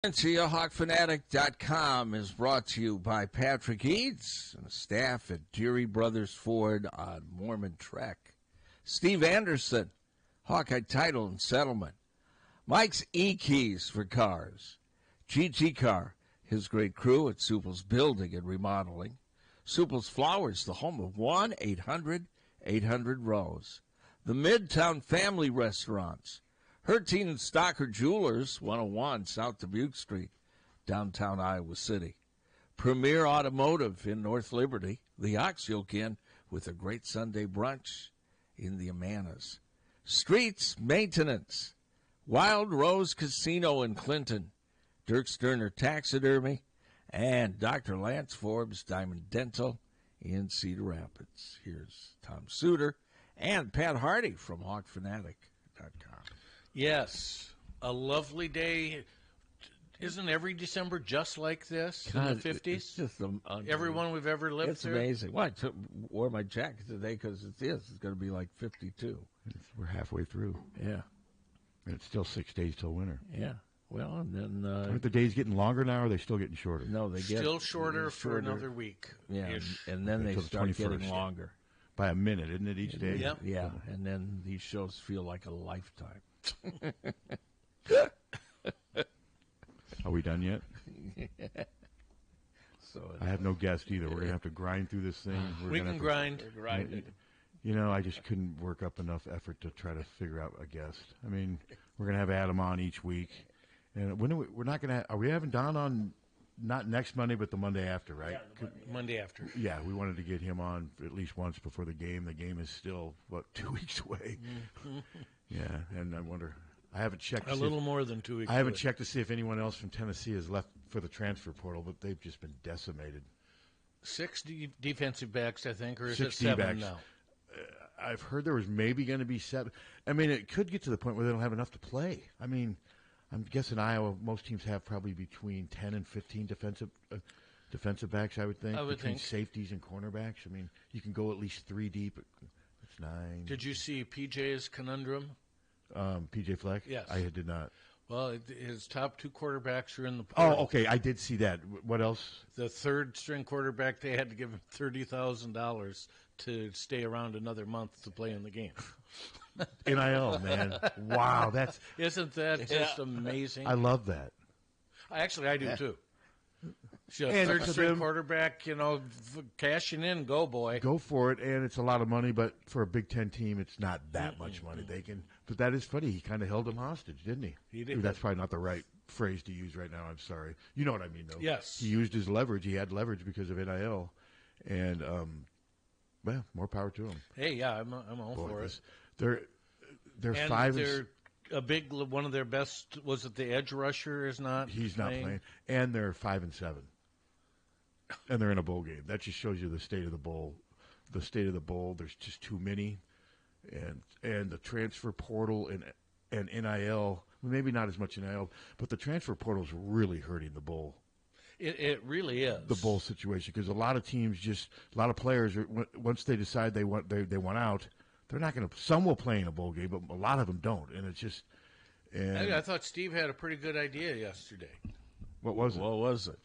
HawkFanatic.com is brought to you by Patrick Eads and staff at Deary Brothers Ford on Mormon Trek. Steve Anderson, Hawkeye Title and Settlement. Mike's E-Keys for cars. GT Car, his great crew at Supple's Building and Remodeling. Supple's Flowers, the home of 1-800-800-ROSE. The Midtown Family Restaurants. Harty and Stocker Jewelers, 101 South Dubuque Street, downtown Iowa City. Premier Automotive in North Liberty. The Ox Yoke Inn with a great Sunday brunch in the Amanas. Streets Maintenance. Wild Rose Casino in Clinton. Dirk Sterner Taxidermy. And Dr. Lance Forbes Diamond Dental in Cedar Rapids. Here's Tom Suter and Pat Harty from HawkFanatic.com. Yes, a lovely day. Isn't every December just like this in the 50s? It's just everyone we've ever lived through? It's amazing. Well, I wore my jacket today because it's going to be like 52. We're halfway through. Yeah. And it's still 6 days till winter. Yeah. Well, and then... aren't the days getting longer now, or are they still getting shorter? No, they get... Still shorter for another week. Yeah, and then they start getting longer. By a minute, isn't it, each day? Yep. Yeah, and then these shows feel like a lifetime. Are we done yet? So I have no guest either. We're going to have to grind through this thing. We can grind. You know, I just couldn't work up enough effort to try to figure out a guest. I mean, we're going to have Adam on each week. And we're not going to are we having Don on not next Monday, but the Monday after, right? Yeah, Monday after. Yeah, we wanted to get him on at least once before the game. The game is still, 2 weeks away? Mm-hmm. Yeah, and I wonder, I haven't checked. A little more than 2 weeks I haven't checked to see if anyone else from Tennessee has left for the transfer portal, but they've just been decimated. 6 defensive backs, I think, or is 6 it 7 D-backs. now? I've heard there was maybe going to be 7. I mean, it could get to the point where they don't have enough to play. I mean, I'm guessing Iowa, most teams have probably between 10 and 15 defensive backs, I would think. Between safeties and cornerbacks. I mean, you can go at least 3 deep. It's 9. Did you see PJ's conundrum? PJ Fleck? Yes. I did not. Well, his top 2 quarterbacks are in the portal. Oh, okay. I did see that. What else? The third-string quarterback, they had to give him $30,000 to stay around another month to play in the game. NIL, man. Wow, isn't that just amazing? I love that. Actually, I do too. Third-string quarterback, cashing in, go boy, go for it. And it's a lot of money, but for a Big Ten team, it's not that much money. They can, but that is funny. He kind of held him hostage, didn't he? He did. That's probably not the right phrase to use right now. I'm sorry. You know what I mean, though. Yes. He used his leverage. He had leverage because of NIL, and well, more power to him. Hey, yeah, I'm all for it. They're and 5. They're a big one of their best. Was it the edge rusher? Is not. He's not playing, and they're 5-7, and they're in a bowl game. That just shows you the state of the bowl. The state of the bowl. There's just too many, and the transfer portal and NIL. Maybe not as much NIL, but the transfer portal is really hurting the bowl. It really is the bowl situation, because a lot of teams a lot of players once they decide they want out, they're not going to. Some will play in a bowl game, but a lot of them don't, and it's just. And I thought Steve had a pretty good idea yesterday. What was it? What was it?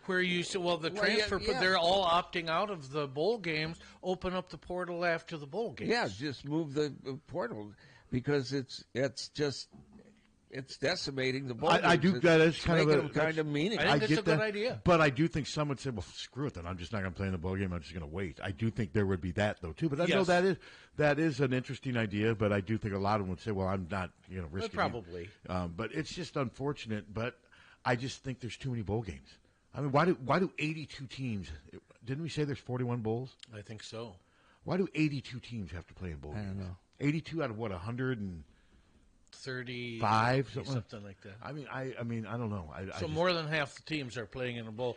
Where you said, the transfer, they're all opting out of the bowl games. Open up the portal after the bowl games. Yeah, just move the portal because it's decimating the bowl. I do. That is kind of meaning. I think that's a good idea. But I do think some would say, "Well, screw it, then I'm just not going to play in the bowl game. I'm just going to wait." I do think there would be that though too. But I know that is an interesting idea. But I do think a lot of them would say, "Well, I'm not risking." Probably. But it's just unfortunate. But I just think there's too many bowl games. I mean, why do 82 teams? Didn't we say there's 41 bowls? I think so. Why do 82 teams have to play in bowl games? I don't know. 82 out of what, 135, something like that. I mean, I don't know. So more than half the teams are playing in a bowl,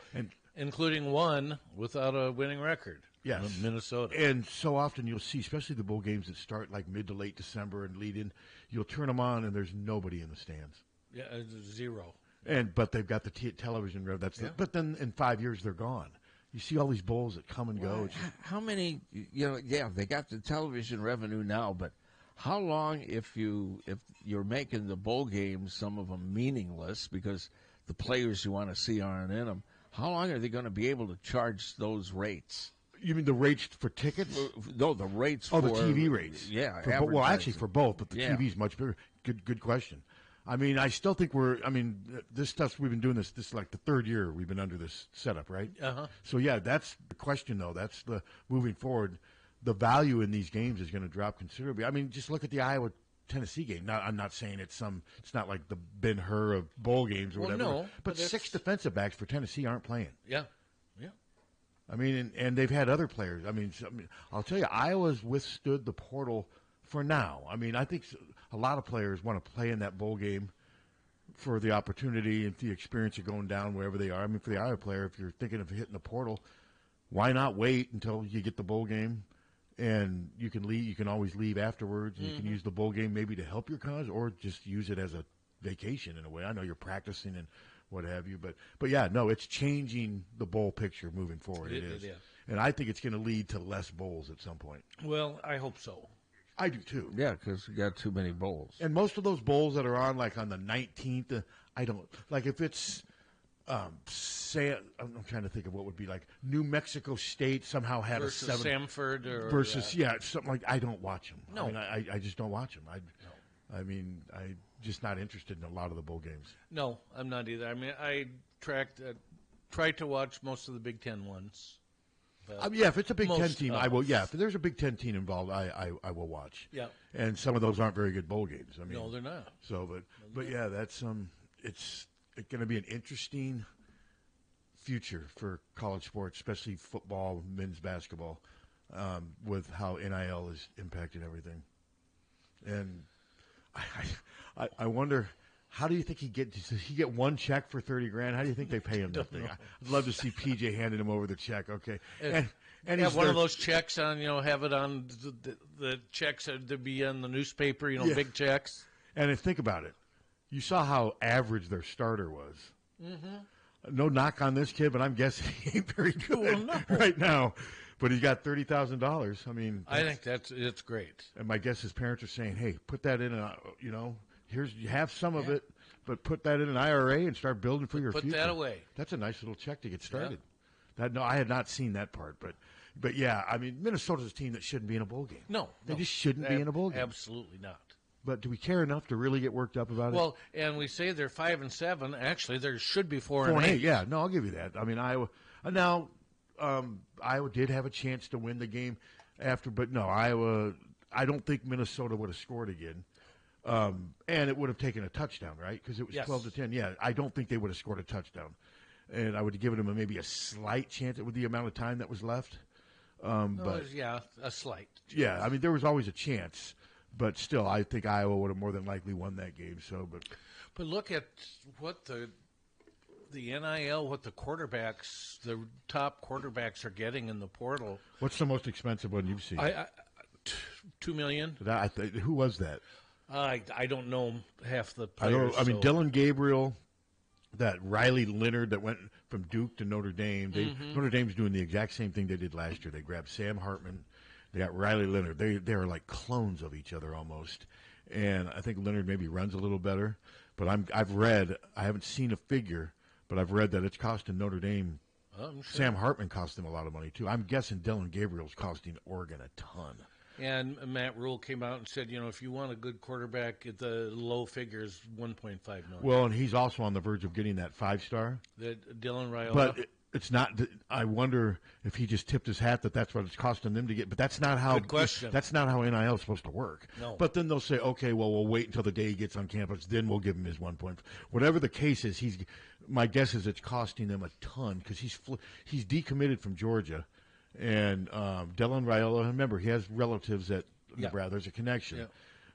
including one without a winning record. Yes, Minnesota. And so often you'll see, especially the bowl games that start like mid to late December and lead in, you'll turn them on and there's nobody in the stands. Yeah, 0. But they've got the television rev. But then in 5 years they're gone. You see all these bowls that come and go. How many? They got the television revenue now, but How long, if you're making the bowl games, some of them meaningless because the players you want to see aren't in them, how long are they going to be able to charge those rates? You mean the rates for tickets? No, the rates for... the TV rates. Yeah. Well, actually for both, but the TV's much bigger. Good question. I mean, I still think this stuff, we've been doing this is like the third year we've been under this setup, right? Uh-huh. So, yeah, that's the question, though. That's the moving forward. The value in these games is going to drop considerably. I mean, just look at the Iowa-Tennessee game. Now, I'm not saying it's not like the Ben-Hur of bowl games or whatever. No, but 6 defensive backs for Tennessee aren't playing. Yeah. I mean, and they've had other players. I mean, I'll tell you, Iowa's withstood the portal for now. I mean, I think a lot of players want to play in that bowl game for the opportunity and the experience of going down wherever they are. I mean, for the Iowa player, if you're thinking of hitting the portal, why not wait until you get the bowl game? And you can leave. You can always leave afterwards, and you can use the bowl game maybe to help your cause, or just use it as a vacation in a way. I know you're practicing and what have you, but yeah, no, it's changing the bowl picture moving forward. It is, and I think it's going to lead to less bowls at some point. Well, I hope so. I do too. Yeah, because we got too many bowls. And most of those bowls that are on, like on the 19th, I don't like if it's. I'm trying to think of what would be like New Mexico State somehow had versus a 7 Samford or versus something like I don't watch them. No, I mean, I just don't watch them. I mean, I'm just not interested in a lot of the bowl games. No, I'm not either. I mean, I tried to watch most of the Big Ten ones. Yeah, if it's a Big Ten team, I will. Yeah, if there's a Big Ten team involved, I will watch. Yeah, and some of those aren't very good bowl games. I mean, no, they're not. So, but yeah, that's it's going to be an interesting future for college sports, especially football, men's basketball, with how NIL is impacting everything. And I wonder, how do you think does he get one check for $30,000? How do you think they pay him that thing? I'd love to see PJ handing him over the check. Okay, and have one of those checks on, have it on the checks that be in the newspaper, big checks. And think about it. You saw how average their starter was. Mm-hmm. No knock on this kid, but I'm guessing he ain't very good right now. But he's got $30,000. I mean, I think it's great. And my guess his parents are saying, "Hey, put that in, you have some of it, but put that in an IRA and start building for your future. Put that away. That's a nice little check to get started." Yeah. I had not seen that part, but yeah, I mean, Minnesota's a team that shouldn't be in a bowl game. No, they just shouldn't be in a bowl game. Absolutely not. But do we care enough to really get worked up about it? Well, and we say they're 5-7. Actually, there should be 4-8. Yeah, no, I'll give you that. I mean, Iowa. Now, Iowa did have a chance to win the game after, but no, Iowa. I don't think Minnesota would have scored again, and it would have taken a touchdown, right? Because it was 12-10. Yeah, I don't think they would have scored a touchdown, and I would have given them maybe a slight chance with the amount of time that was left. But a slight. Yeah, I mean, there was always a chance. But still, I think Iowa would have more than likely won that game. So, but look at what the NIL, what the top quarterbacks are getting in the portal. What's the most expensive one you've seen? $2 million. Who was that? I don't know half the players. I mean, Dylan Gabriel, that Riley Leonard that went from Duke to Notre Dame. Notre Dame's doing the exact same thing they did last year. They grabbed Sam Hartman. They got Riley Leonard. They are like clones of each other almost. And I think Leonard maybe runs a little better. But I've read, I haven't seen a figure, but I've read that it's costing Notre Dame. Sure. Sam Hartman cost them a lot of money, too. I'm guessing Dylan Gabriel's costing Oregon a ton. And Matt Rule came out and said, if you want a good quarterback, at the low figures, $1.5 million. Well, and he's also on the verge of getting that 5-star. Dylan Raiola. But it's not. I wonder if he just tipped his hat that's what it's costing them to get. But that's not how. Good question. That's not how NIL is supposed to work. No. But then they'll say, okay, well, we'll wait until the day he gets on campus. Then we'll give him his 1 point. Whatever the case is, my guess is it's costing them a ton because he's decommitted from Georgia, and Dylan Raiola. Remember, he has relatives at Nebraska. There's a connection. Yeah.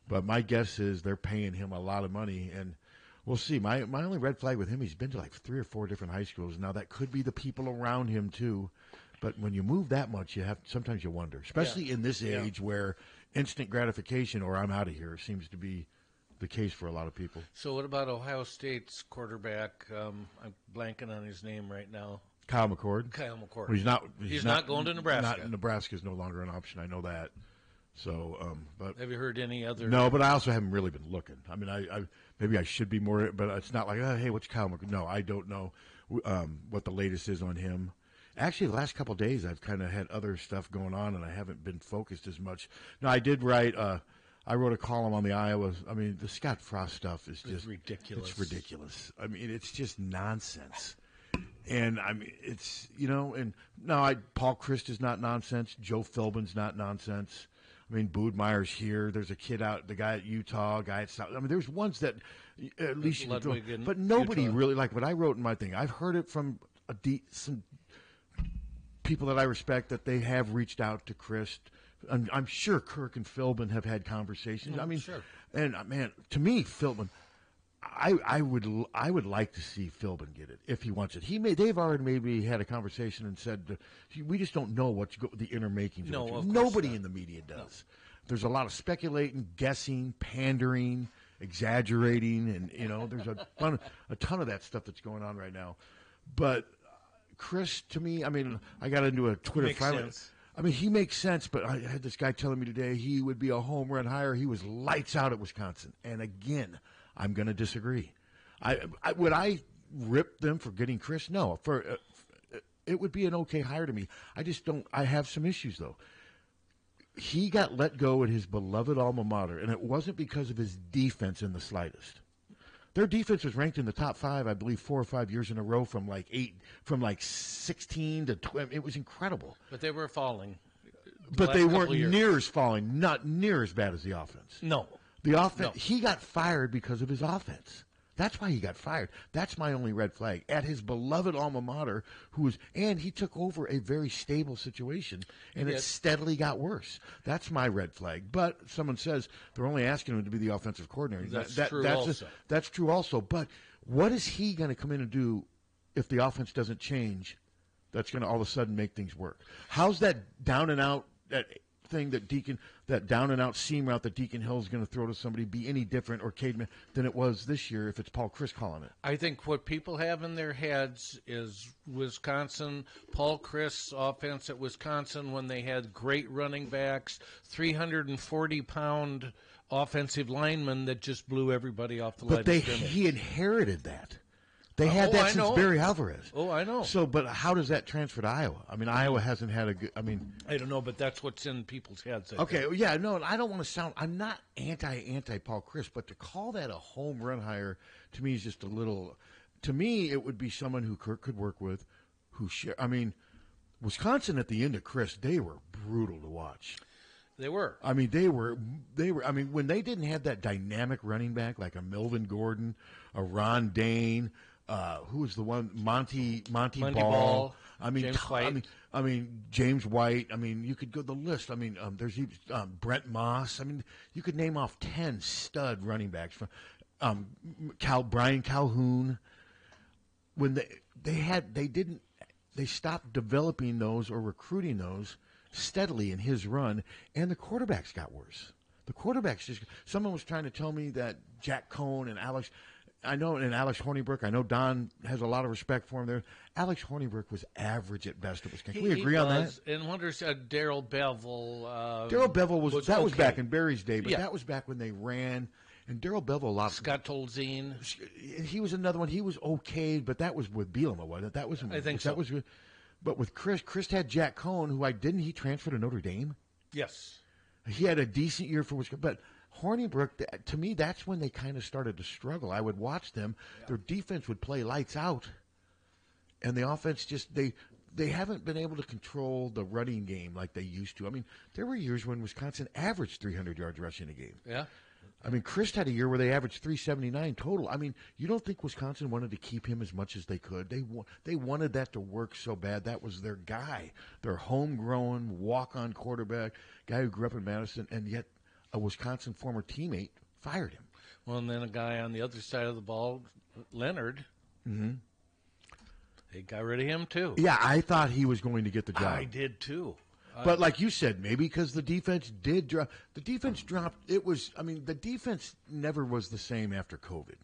But my guess is they're paying him a lot of money and. We'll see. My only red flag with him, he's been to like 3 or 4 different high schools. Now, that could be the people around him, too. But when you move that much, sometimes you wonder, especially in this age where instant gratification or I'm out of here seems to be the case for a lot of people. So what about Ohio State's quarterback? I'm blanking on his name right now. Kyle McCord. Well, he's not going to Nebraska. Nebraska is no longer an option. I know that. So, but Have you heard any other? no, but I also haven't really been looking. I mean, I maybe I should be more, but it's not like, oh, hey, what's Kyle McCord? No, I don't know what the latest is on him. Actually, the last couple of days, I've kind of had other stuff going on, and I haven't been focused as much. No, I did write. I wrote a column on the Iowa. I mean, the Scott Frost stuff is just ridiculous. It's ridiculous. I mean, it's just nonsense. And I mean, it's and no, Paul Christ is not nonsense. Joe Philbin's not nonsense. I mean, Boudmeier's here. There's a kid out, the guy at Utah, guy at South. I mean, there's ones that at least you can throw, but nobody Utah. really like what I wrote in my thing. I've heard it from some people that I respect that they have reached out to Chris. I'm sure Kirk and Philbin have had conversations. I mean, sure. And man, to me, Philbin, I would like to see Philbin get it if he wants it. They've already maybe had a conversation and said we just don't know what the inner makings. No, of nobody in the media does. No. There's a lot of speculating, guessing, pandering, exaggerating, and there's a ton of that stuff that's going on right now. But Chris, to me, I mean, I got into a Twitter fight. I mean, he makes sense, but I had this guy telling me today he would be a home run hire. He was lights out at Wisconsin. And again, I'm going to disagree. Would I rip them for getting Chris? No. It would be an okay hire to me. I just don't. I have some issues, though. He got let go at his beloved alma mater, and it wasn't because of his defense in the slightest. Their defense was ranked in the top 5, I believe, 4 or 5 years in a row from like 16 to 12. It was incredible. But they were falling. But they weren't near as falling, not near as bad as the offense. No. The offense. No. He got fired because of his offense. That's why he got fired. That's my only red flag. At his beloved alma mater, and he took over a very stable situation, and it steadily got worse. That's my red flag. But someone says they're only asking him to be the offensive coordinator. That's true also. That's true also. But what is he going to come in and do if the offense doesn't change? That's going to all of a sudden make things work. How's that down and out thing that down and out seam route that Deacon Hill is going to throw to somebody be any different or Cademan than it was this year if it's Paul Chryst calling it? I think what people have in their heads is Wisconsin, Paul Chryst's offense at Wisconsin when they had great running backs, 340-pound offensive linemen that just blew everybody off the line. But he inherited that. They had that since Barry Alvarez. Oh, I know. So, but how does that transfer to Iowa? I mean, Iowa hasn't had a good. I mean, I don't know, but that's what's in people's heads. Okay, yeah, no, I don't want to sound. I'm not anti Paul Chryst, but to call that a home run hire to me is just a little. To me, it would be someone who Kirk could work with, I mean, Wisconsin at the end of Chryst, they were brutal to watch. They were. I mean, they were. I mean, when they didn't have that dynamic running back like a Melvin Gordon, a Ron Dane. Who was the one? Monty Ball. I mean, James White. I mean, James White. I mean, you could go the list. I mean, there's Brent Moss. I mean, you could name off 10 stud running backs from Brian Calhoun. When they stopped developing those or recruiting those steadily in his run, and the quarterbacks got worse. The quarterbacks just. Someone was trying to tell me that Jack Cohn and Alex. I know, and Alex Hornibrook, I know Don has a lot of respect for him there. Alex Hornibrook was average at best at Wisconsin. Can we agree on that? And wonders Darrell Bevel. Darrell Bevel was back in Barry's day, but that was back when they ran. And Darrell Bevel, a lot. Scott Tolzien. He was another one. He was okay, but that was with Bielema, wasn't it? That was. I think so. But with Chryst had Jack Cohn, who he transfer to Notre Dame? Yes. He had a decent year for Wisconsin, but. Hornibrook, to me, that's when they kind of started to struggle. I would watch them. Yeah. Their defense would play lights out, and the offense just they haven't been able to control the running game like they used to. I mean, there were years when Wisconsin averaged 300 yards rushing a game. Yeah. I mean, Chryst had a year where they averaged 379 total. I mean, you don't think Wisconsin wanted to keep him as much as they could? They wanted that to work so bad. That was their guy, their homegrown walk-on quarterback, guy who grew up in Madison, and yet a Wisconsin former teammate fired him. Well, and then a guy on the other side of the ball, Leonard, they got rid of him too. Yeah, I thought he was going to get the job. I did too. But like you said, maybe because the defense did drop. The defense dropped. The defense never was the same after COVID,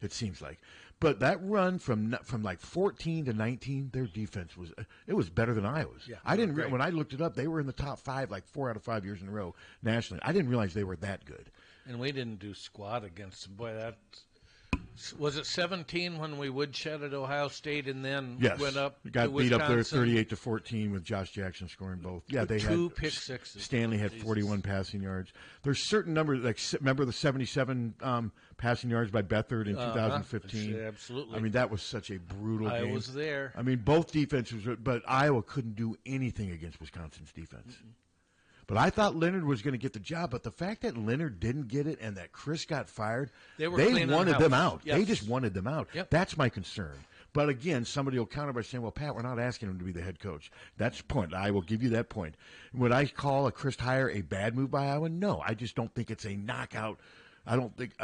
it seems like. But that run from like 14 to 19, their defense was better than Iowa's. Yeah, I didn't when I looked it up, they were in the top 5 like 4 out of 5 years in a row nationally. I didn't realize they were that good. And we didn't do squat against them. Boy, that was it 17 when we woodshed at Ohio State and then went up. Got to beat Wisconsin. up there 38-14 with Josh Jackson scoring both. Yeah, they had 2 pick sixes. Stanley had 41 passing yards. There's certain numbers like remember the 77 passing yards by Beathard in 2015. Absolutely. I mean that was such a brutal game. I was there. I mean both defenses, but Iowa couldn't do anything against Wisconsin's defense. Mm-mm. But I thought Leonard was going to get the job. But the fact that Leonard didn't get it and that Chris got fired, they wanted them out. Yes. They just wanted them out. Yep. That's my concern. But again, somebody will counter by saying, well, Pat, we're not asking him to be the head coach. That's the point. I will give you that point. Would I call a Chris hire a bad move by Iowa? No. I just don't think it's a knockout. I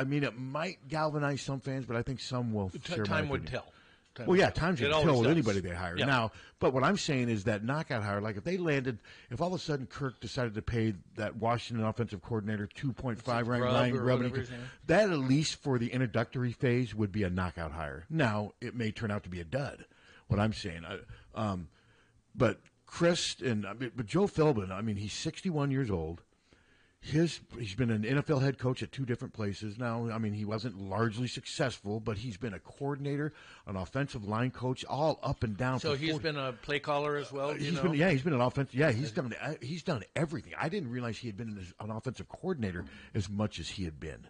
mean, it might galvanize some fans, but I think some will share my Time would opinion. tell. Time's going to tell with anybody they hire. Yeah. Now, but what I'm saying is that knockout hire, like if all of a sudden Kirk decided to pay that Washington offensive coordinator 2.5 ranked Ryan Grubb, that at least for the introductory phase would be a knockout hire. Now, it may turn out to be a dud, what I'm saying. But Chris but Joe Philbin, I mean, he's 61 years old. He's been an NFL head coach at 2 different places now. I mean, he wasn't largely successful, but he's been a coordinator, an offensive line coach, all up and down. So he's been a play caller as well. He's been an offensive. Yeah, he's done everything. I didn't realize he had been an offensive coordinator as much as he had been.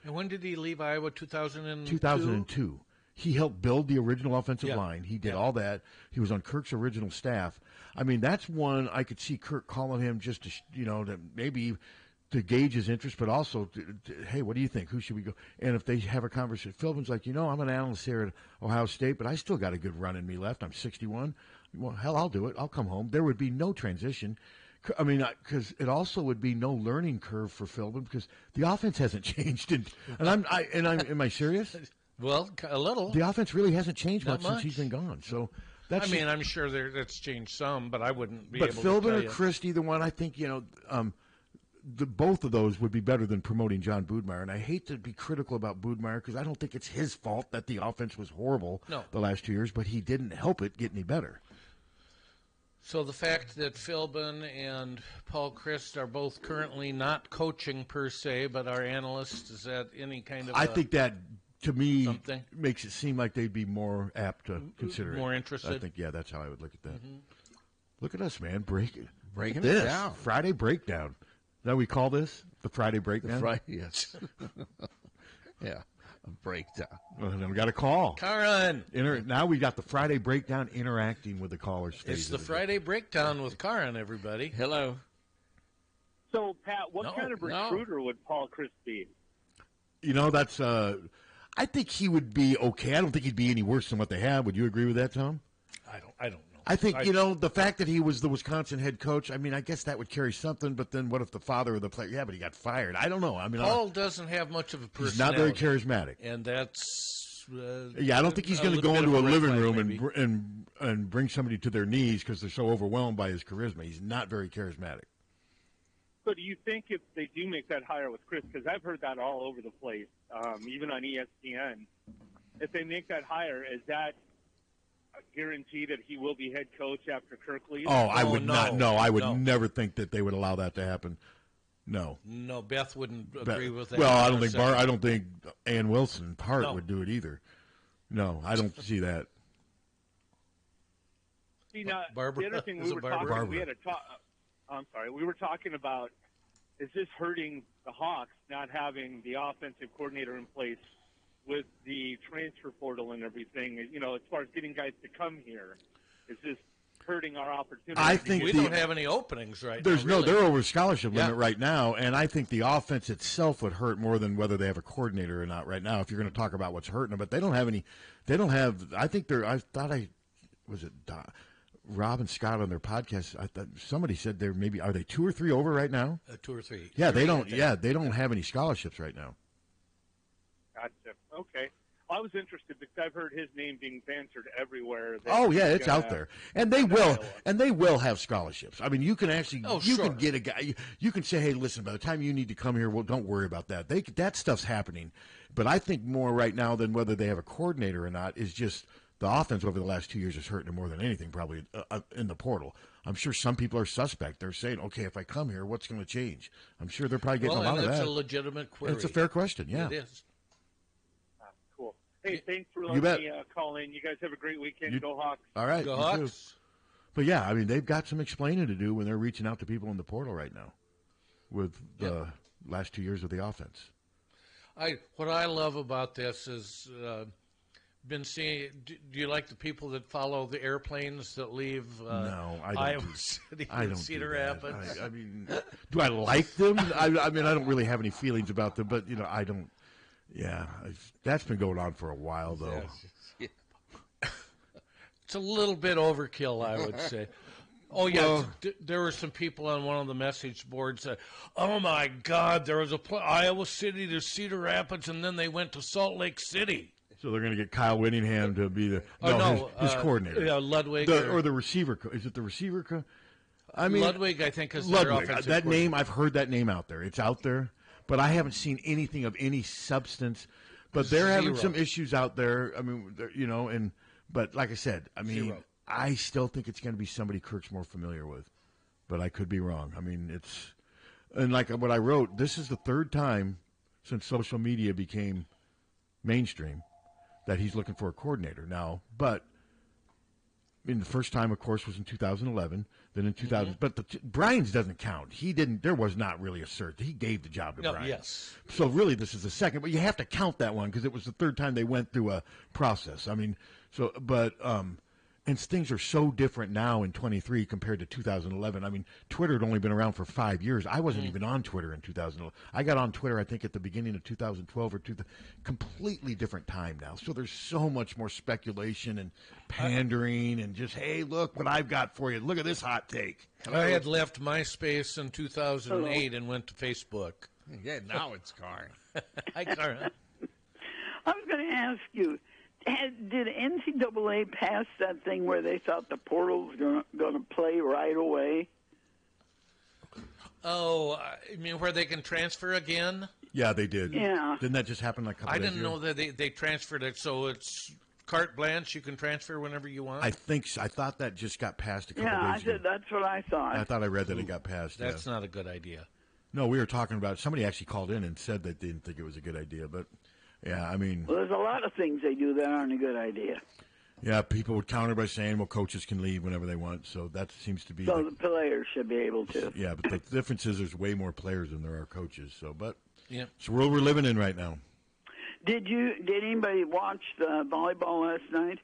And when did he leave Iowa? 2002. 2002. He helped build the original offensive line. He did all that. He was on Kirk's original staff. I mean, that's one I could see Kirk calling him just to to maybe to gauge his interest, but also, hey, what do you think? Who should we go? And if they have a conversation, Philbin's like, I'm an analyst here at Ohio State, but I still got a good run in me left. I'm 61. Well, hell, I'll do it. I'll come home. There would be no transition. I mean, because it also would be no learning curve for Philbin because the offense hasn't changed. Am I serious? Well, a little. The offense really hasn't changed Not much since he's been gone. So that's. I mean, I'm sure that's changed some, but I wouldn't be but able Philbin to tell or you. Chris, either one, I think both of those would be better than promoting John Boudmeyer. And I hate to be critical about Boudmeyer because I don't think it's his fault that the offense was horrible the last 2 years, but he didn't help it get any better. So the fact that Philbin and Paul Christ are both currently not coaching per se, but are analysts, is that any kind of I think that, to me, something? Makes it seem like they'd be more apt to consider more it. interested? I think, that's how I would look at that. Mm-hmm. Look at us, man. Breaking it down. Friday breakdown. Is that what we call this? The Friday breakdown? Yes. Yeah, a breakdown. Well, then we got a call. Karan. Now we got the Friday breakdown interacting with the callers. It's the Friday breakdown with Karan, everybody. Hello. So, Pat, what kind of recruiter would Paul Christ be? That's I think he would be okay. I don't think he'd be any worse than what they have. Would you agree with that, Tom? I don't know. I think, the fact that he was the Wisconsin head coach, I mean, I guess that would carry something, but then what if the father of the player, but he got fired. I don't know. I mean, Paul doesn't have much of a personality. He's not very charismatic. And that's... I don't think he's going to go into a living room and bring somebody to their knees because they're so overwhelmed by his charisma. He's not very charismatic. So do you think if they do make that hire with Chris, because I've heard that all over the place, even on ESPN, if they make that hire, is that a guarantee that he will be head coach after Kirk leaves? Oh, I would not. No, I would never think that they would allow that to happen. No. No, Beth wouldn't agree with that. Well, I don't think Ann Wilson would do it either. No, I don't see that. See, now, Barbara, the other thing we were talking, we had a talk. I'm sorry, we were talking about, is this hurting the Hawks not having the offensive coordinator in place with the transfer portal and everything? As far as getting guys to come here, is this hurting our opportunity? I think we don't have any openings right now. Really. They're over scholarship limit right now, and I think the offense itself would hurt more than whether they have a coordinator or not right now. If you're going to talk about what's hurting them, but they don't have any. They don't have. I think they're. I thought was it Rob and Scott on their podcast. I thought somebody said they're maybe are they 2 or 3 over right now? 2 or 3. Yeah, they don't. Yeah, they don't have any scholarships right now. Gotcha. Okay. I was interested because I've heard his name being bantered everywhere. Oh yeah, it's out there, and they will have scholarships. I mean, you can actually can get a guy. You can say, hey, listen, by the time you need to come here, well, don't worry about that. That stuff's happening, but I think more right now than whether they have a coordinator or not is just the offense over the last 2 years is hurting them more than anything, probably in the portal. I'm sure some people are suspect. They're saying, okay, if I come here, what's going to change? I'm sure they're probably getting a lot of that. Well, and it's a legitimate query. It's a fair question, yeah. It is. Cool. Hey, thanks for letting me call in. You guys have a great weekend. Go Hawks. All right. Go Hawks. Too. But, yeah, I mean, they've got some explaining to do when they're reaching out to people in the portal right now with the last 2 years of the offense. What I love about this is been seeing. Do you like the people that follow the airplanes that leave no, I don't Iowa City and Cedar Rapids? I mean, do I like them? I mean, I don't really have any feelings about them, but, I don't. Yeah, that's been going on for a while, though. Yes. It's a little bit overkill, I would say. Oh, yeah, there were some people on one of the message boards that, oh, my God, there was Iowa City to Cedar Rapids, and then they went to Salt Lake City. So they're going to get Kyle Whittingham to be his coordinator. Yeah, Ludwig. Or the receiver. Is it the receiver? I mean, Ludwig, I think, is their offensive that name, I've heard that name out there. It's out there, but I haven't seen anything of any substance. But they're having some issues out there. I mean, but like I said, I mean, I still think it's going to be somebody Kirk's more familiar with, but I could be wrong. I mean, and like what I wrote, this is the third time since social media became mainstream that he's looking for a coordinator now. But I mean, the first time, of course, was in 2011. Then in 2000, but Brian's doesn't count. He didn't. There was not really a search. He gave the job to Brian. Yes. So really, this is the second. But you have to count that one because it was the third time they went through a process. I mean, and things are so different now in 23 compared to 2011. I mean, Twitter had only been around for 5 years. I wasn't even on Twitter in 2011. I got on Twitter, I think, at the beginning of 2012 or completely different time now. So there's so much more speculation and pandering and just, hey, look what I've got for you. Look at this hot take. I had left MySpace in 2008 and went to Facebook. Yeah, now it's Carn. Hi, Carn. I was going to ask you, did NCAA pass that thing where they thought the portal was going to play right away? Oh, I mean where they can transfer again? Yeah, they did. Yeah. Didn't that just happen like a couple I days didn't ago? know that they transferred it, so it's carte blanche. You can transfer whenever you want. I think so. I thought that just got passed a couple days ago. Yeah, that's what I thought. I thought I read that it got passed. That's not a good idea. No, we were talking about somebody actually called in and said that they didn't think it was a good idea, but yeah, I mean, well, there's a lot of things they do that aren't a good idea. Yeah, people would counter by saying, well, coaches can leave whenever they want, so that seems to be the players should be able to. Yeah, but the difference is there's way more players than there are coaches. So, but yeah, it's the world we're living in right now. Did anybody watch the volleyball last night?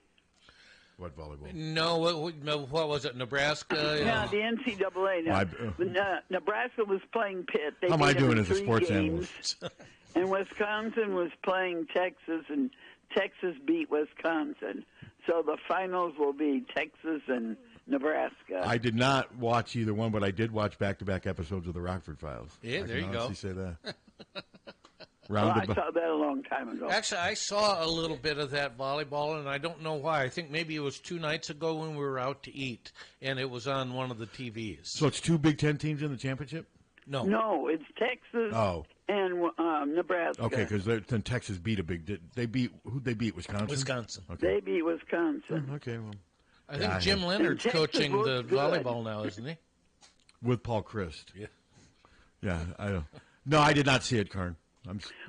What volleyball? No, what was it, Nebraska? Yeah, the NCAA. Nebraska was playing Pitt. How am I doing as a sports analyst? And Wisconsin was playing Texas, and Texas beat Wisconsin. So the finals will be Texas and Nebraska. I did not watch either one, but I did watch back-to-back episodes of the Rockford Files. Yeah, there you go. I can honestly say that. I saw that a long time ago. Actually, I saw a little bit of that volleyball, and I don't know why. I think maybe it was 2 nights ago when we were out to eat, and it was on one of the TVs. So it's 2 Big Ten teams in the championship? No, it's Texas and Nebraska. Okay, because then Texas beat who'd they beat? Wisconsin? Wisconsin. Okay. They beat Wisconsin. Okay, well. I think Jim Leonard's coaching the volleyball now, isn't he? With Paul Christ. Yeah. Yeah, I don't. No, I did not see it, Karn.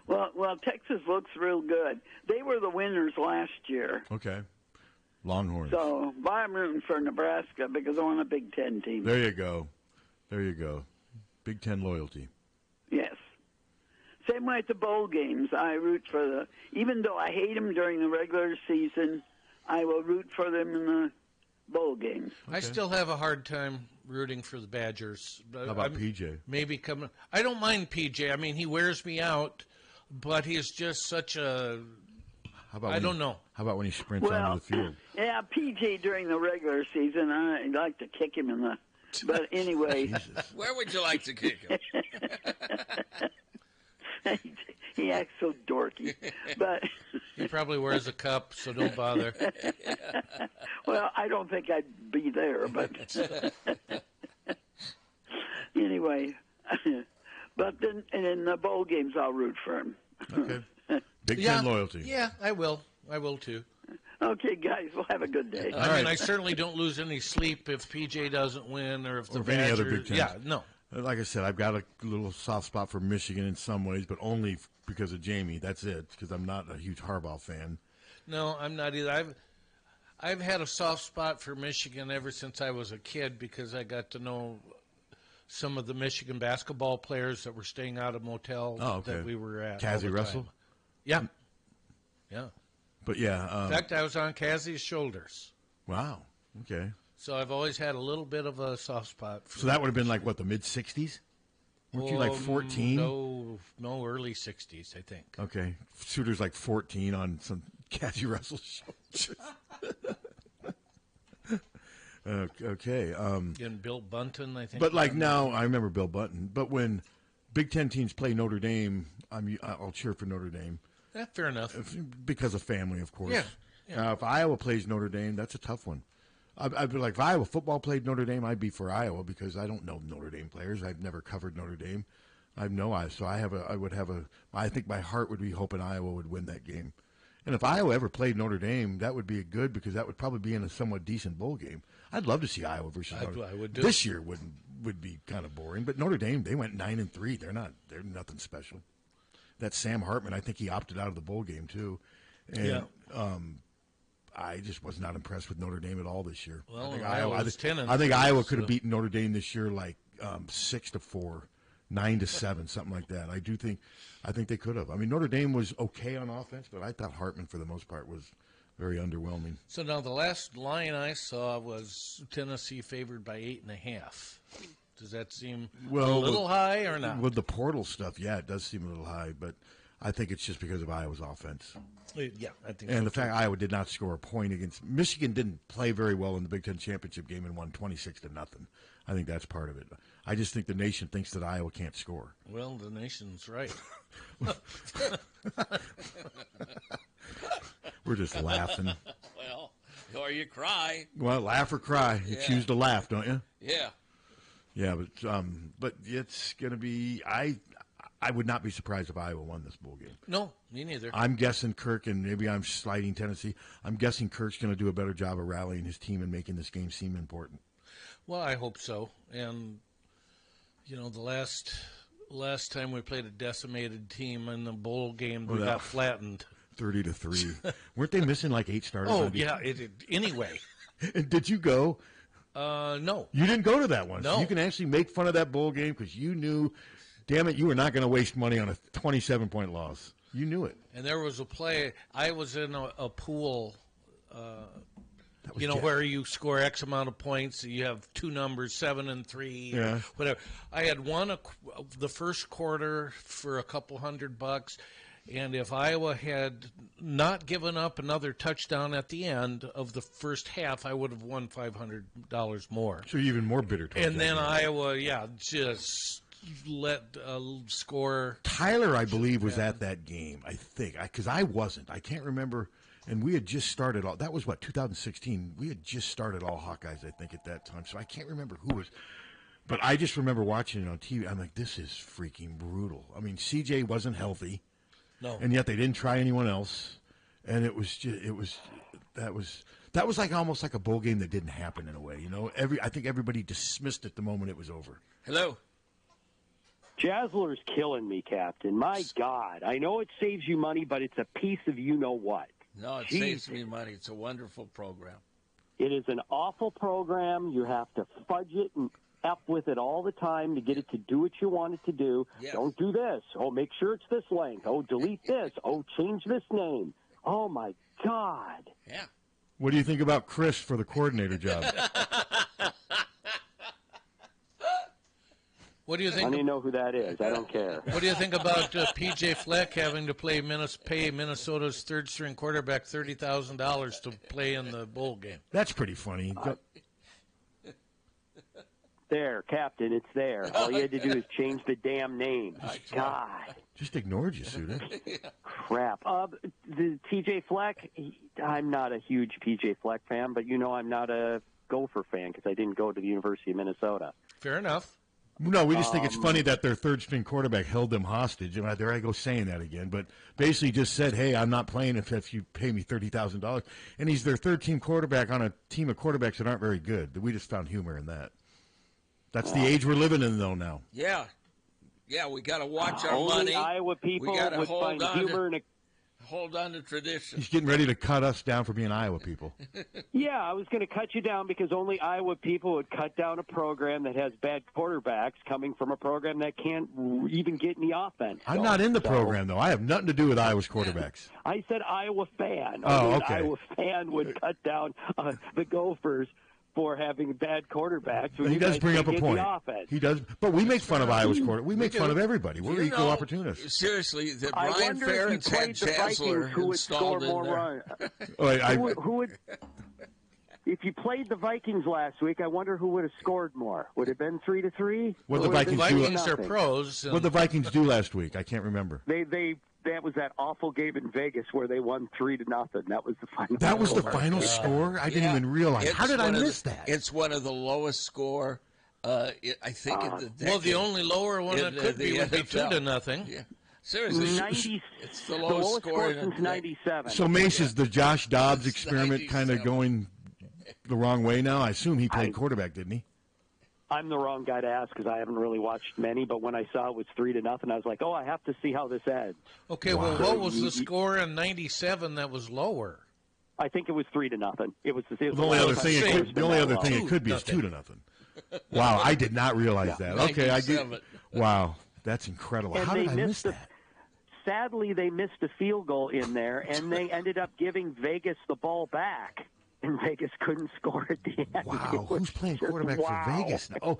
Well, Texas looks real good. They were the winners last year. Okay. Longhorns. So, I'm rooting for Nebraska because I want a Big Ten team. There you go. Big Ten loyalty. Yes. Same way at the bowl games. I root for even though I hate them during the regular season, I will root for them in the bowl games. Okay. I still have a hard time rooting for the Badgers. How about PJ? Maybe I don't mind PJ. I mean, he wears me out, but he's just such a. I don't know. How about when he sprints onto the field? Yeah, PJ during the regular season, I like to kick him in the. But anyway, where would you like to kick him? He acts so dorky. But He probably wears a cup, so don't bother. well, I don't think I'd be there, but anyway. But then, and in the bowl games, I'll root for him. Okay. Big Ten loyalty. Yeah, I will. I will too. Okay, guys, we'll have a good day. I mean, I certainly don't lose any sleep if PJ doesn't win or if the Or any other Badgers. Big Ten. Yeah, no. Like I said, I've got a little soft spot for Michigan in some ways, but only because of Jamie. That's it, because I'm not a huge Harbaugh fan. No, I'm not either. I've had a soft spot for Michigan ever since I was a kid because I got to know some of the Michigan basketball players that were staying out of motels that we were at. Cassie Russell? Yeah. Yeah. But yeah. In fact, I was on Cassie's shoulders. Wow. Okay. So I've always had a little bit of a soft spot. So that would have been like, what, the mid-'60s? Weren't you like 14? No, early 60s, I think. Okay. Suter's like 14 on some Cassie Russell shoulders. Okay. And Bill Bunton, I think. But like now, I remember Bill Bunton. But when Big Ten teams play Notre Dame, I'll cheer for Notre Dame. Yeah, fair enough. Because of family, of course. Yeah. If Iowa plays Notre Dame, that's a tough one. I'd be like, if Iowa football played Notre Dame, I'd be for Iowa because I don't know Notre Dame players. I've never covered Notre Dame. I have no Iowa, so I think my heart would be hoping Iowa would win that game. And if Iowa ever played Notre Dame, that would be good because that would probably be in a somewhat decent bowl game. I'd love to see Iowa versus Notre Dame. I would do. This year would be kind of boring, but Notre Dame, they went 9-3. They're nothing special. That Sam Hartman, I think he opted out of the bowl game too. And, I just was not impressed with Notre Dame at all this year. Well, I think Iowa could have beaten Notre Dame this year like 6-4, 9-7, something like that. I think they could have. I mean, Notre Dame was okay on offense, but I thought Hartman for the most part was very underwhelming. So now the last line I saw was Tennessee favored by 8.5. Does that seem a little high or not? With the portal stuff, yeah, it does seem a little high, but I think it's just because of Iowa's offense. Yeah, I think. And the fact Iowa did not score a point against Michigan didn't play very well in the Big Ten championship game and won 26-0. I think that's part of it. I just think the nation thinks that Iowa can't score. Well, the nation's right. We're just laughing. Well, or you cry. Well, laugh or cry. You choose to laugh, don't you? Yeah. Yeah, but it's going to be. I would not be surprised if Iowa won this bowl game. No, me neither. I'm guessing Kirk, and maybe I'm sliding Tennessee. I'm guessing Kirk's going to do a better job of rallying his team and making this game seem important. Well, I hope so. And the last time we played a decimated team in the bowl game, we got flattened 30-3. Weren't they missing like 8 starters? Oh yeah. Anyway. And did you go? No. You didn't go to that one. No. So you can actually make fun of that bowl game because you knew. Damn it, you were not going to waste money on a 27-point loss. You knew it. And there was a play. I was in a pool, where you score X amount of points. You have two numbers, 7 and 3, or whatever. I had won the first quarter for a couple $100, and if Iowa had not given up another touchdown at the end of the first half, I would have won $500 more. So you're even more bitter. And then Iowa, just let score. Tyler, I believe, was at that game, I think, because I wasn't. I can't remember. And we had just started all. That was 2016. We had just started all Hawkeyes, I think, at that time. So I can't remember who was. But I just remember watching it on TV. I'm like, this is freaking brutal. I mean, CJ wasn't healthy. No. And yet they didn't try anyone else. And that was like almost like a bowl game that didn't happen in a way. I think everybody dismissed it the moment it was over. Hello. Jazzler's killing me, Captain. My God. I know it saves you money, but it's a piece of you-know-what. No, it saves me money. It's a wonderful program. It is an awful program. You have to fudge it and F with it all the time to get it to do what you want it to do. Yes. Don't do this. Oh, make sure it's this length. Oh, delete this. Oh, change this name. Oh, my God. Yeah. What do you think about Chris for the coordinator job? What do you think? I don't even know who that is. I don't care. What do you think about P.J. Fleck having to pay Minnesota's third-string quarterback $30,000 to play in the bowl game? That's pretty funny. There, Captain, it's there. All you had to do is change the damn name. God. Just ignored you, Suter. Crap. The TJ Fleck, I'm not a huge PJ Fleck fan, but I'm not a Gopher fan because I didn't go to the University of Minnesota. Fair enough. No, we just think it's funny that their third-string quarterback held them hostage. And there I go saying that again. But basically just said, hey, I'm not playing if you pay me $30,000. And he's their third-team quarterback on a team of quarterbacks that aren't very good. We just found humor in that. That's the age we're living in, though, now. Yeah. Yeah, we got to watch our Only money. Iowa people we got to would find humor in a... Hold on to tradition. He's getting ready to cut us down for being Iowa people. Yeah, I was going to cut you down because only Iowa people would cut down a program that has bad quarterbacks coming from a program that can't even get any offense. I'm not in the program, though. I have nothing to do with Iowa's quarterbacks. I said Iowa fan. Oh, Only okay. An Iowa fan would cut down the Gophers for having bad quarterbacks. He does bring up a point. He does, but we make fun of Iowa's quarterback. We make fun of everybody. We're equal opportunists. Seriously, that I Brian wonder Ferentz if you had played the Vikings, Jasler who would score installed in more there. runs. Who would? If you played the Vikings last week, I wonder who would have scored more. Would it have been 3-3? What the Vikings are pros. What the Vikings do last week? I can't remember. That was that awful game in Vegas where they won 3-0. That was the final. That was the final score. I didn't even realize. How did I miss that? It's one of the lowest score. I think in the decade. Well, the only lower one that could be would be 2-0. Yeah. Seriously, it's the lowest score since '97. So Mace, is the Josh Dobbs experiment kind of going the wrong way now? I assume he played quarterback, didn't he? I'm the wrong guy to ask because I haven't really watched many, but when I saw it was 3-0, I was like, oh, I have to see how this ends. Okay, well, what was the score in '97 that was lower? I think it was 3-0. It was the only other thing. The only other thing it could be is 2-0. Wow, I did not realize that. Okay, I get. Wow, that's incredible. And how did I miss that? Sadly, they missed a field goal in there, and they ended up giving Vegas the ball back. And Vegas couldn't score at the end. Wow, who's playing quarterback for Vegas now? Oh,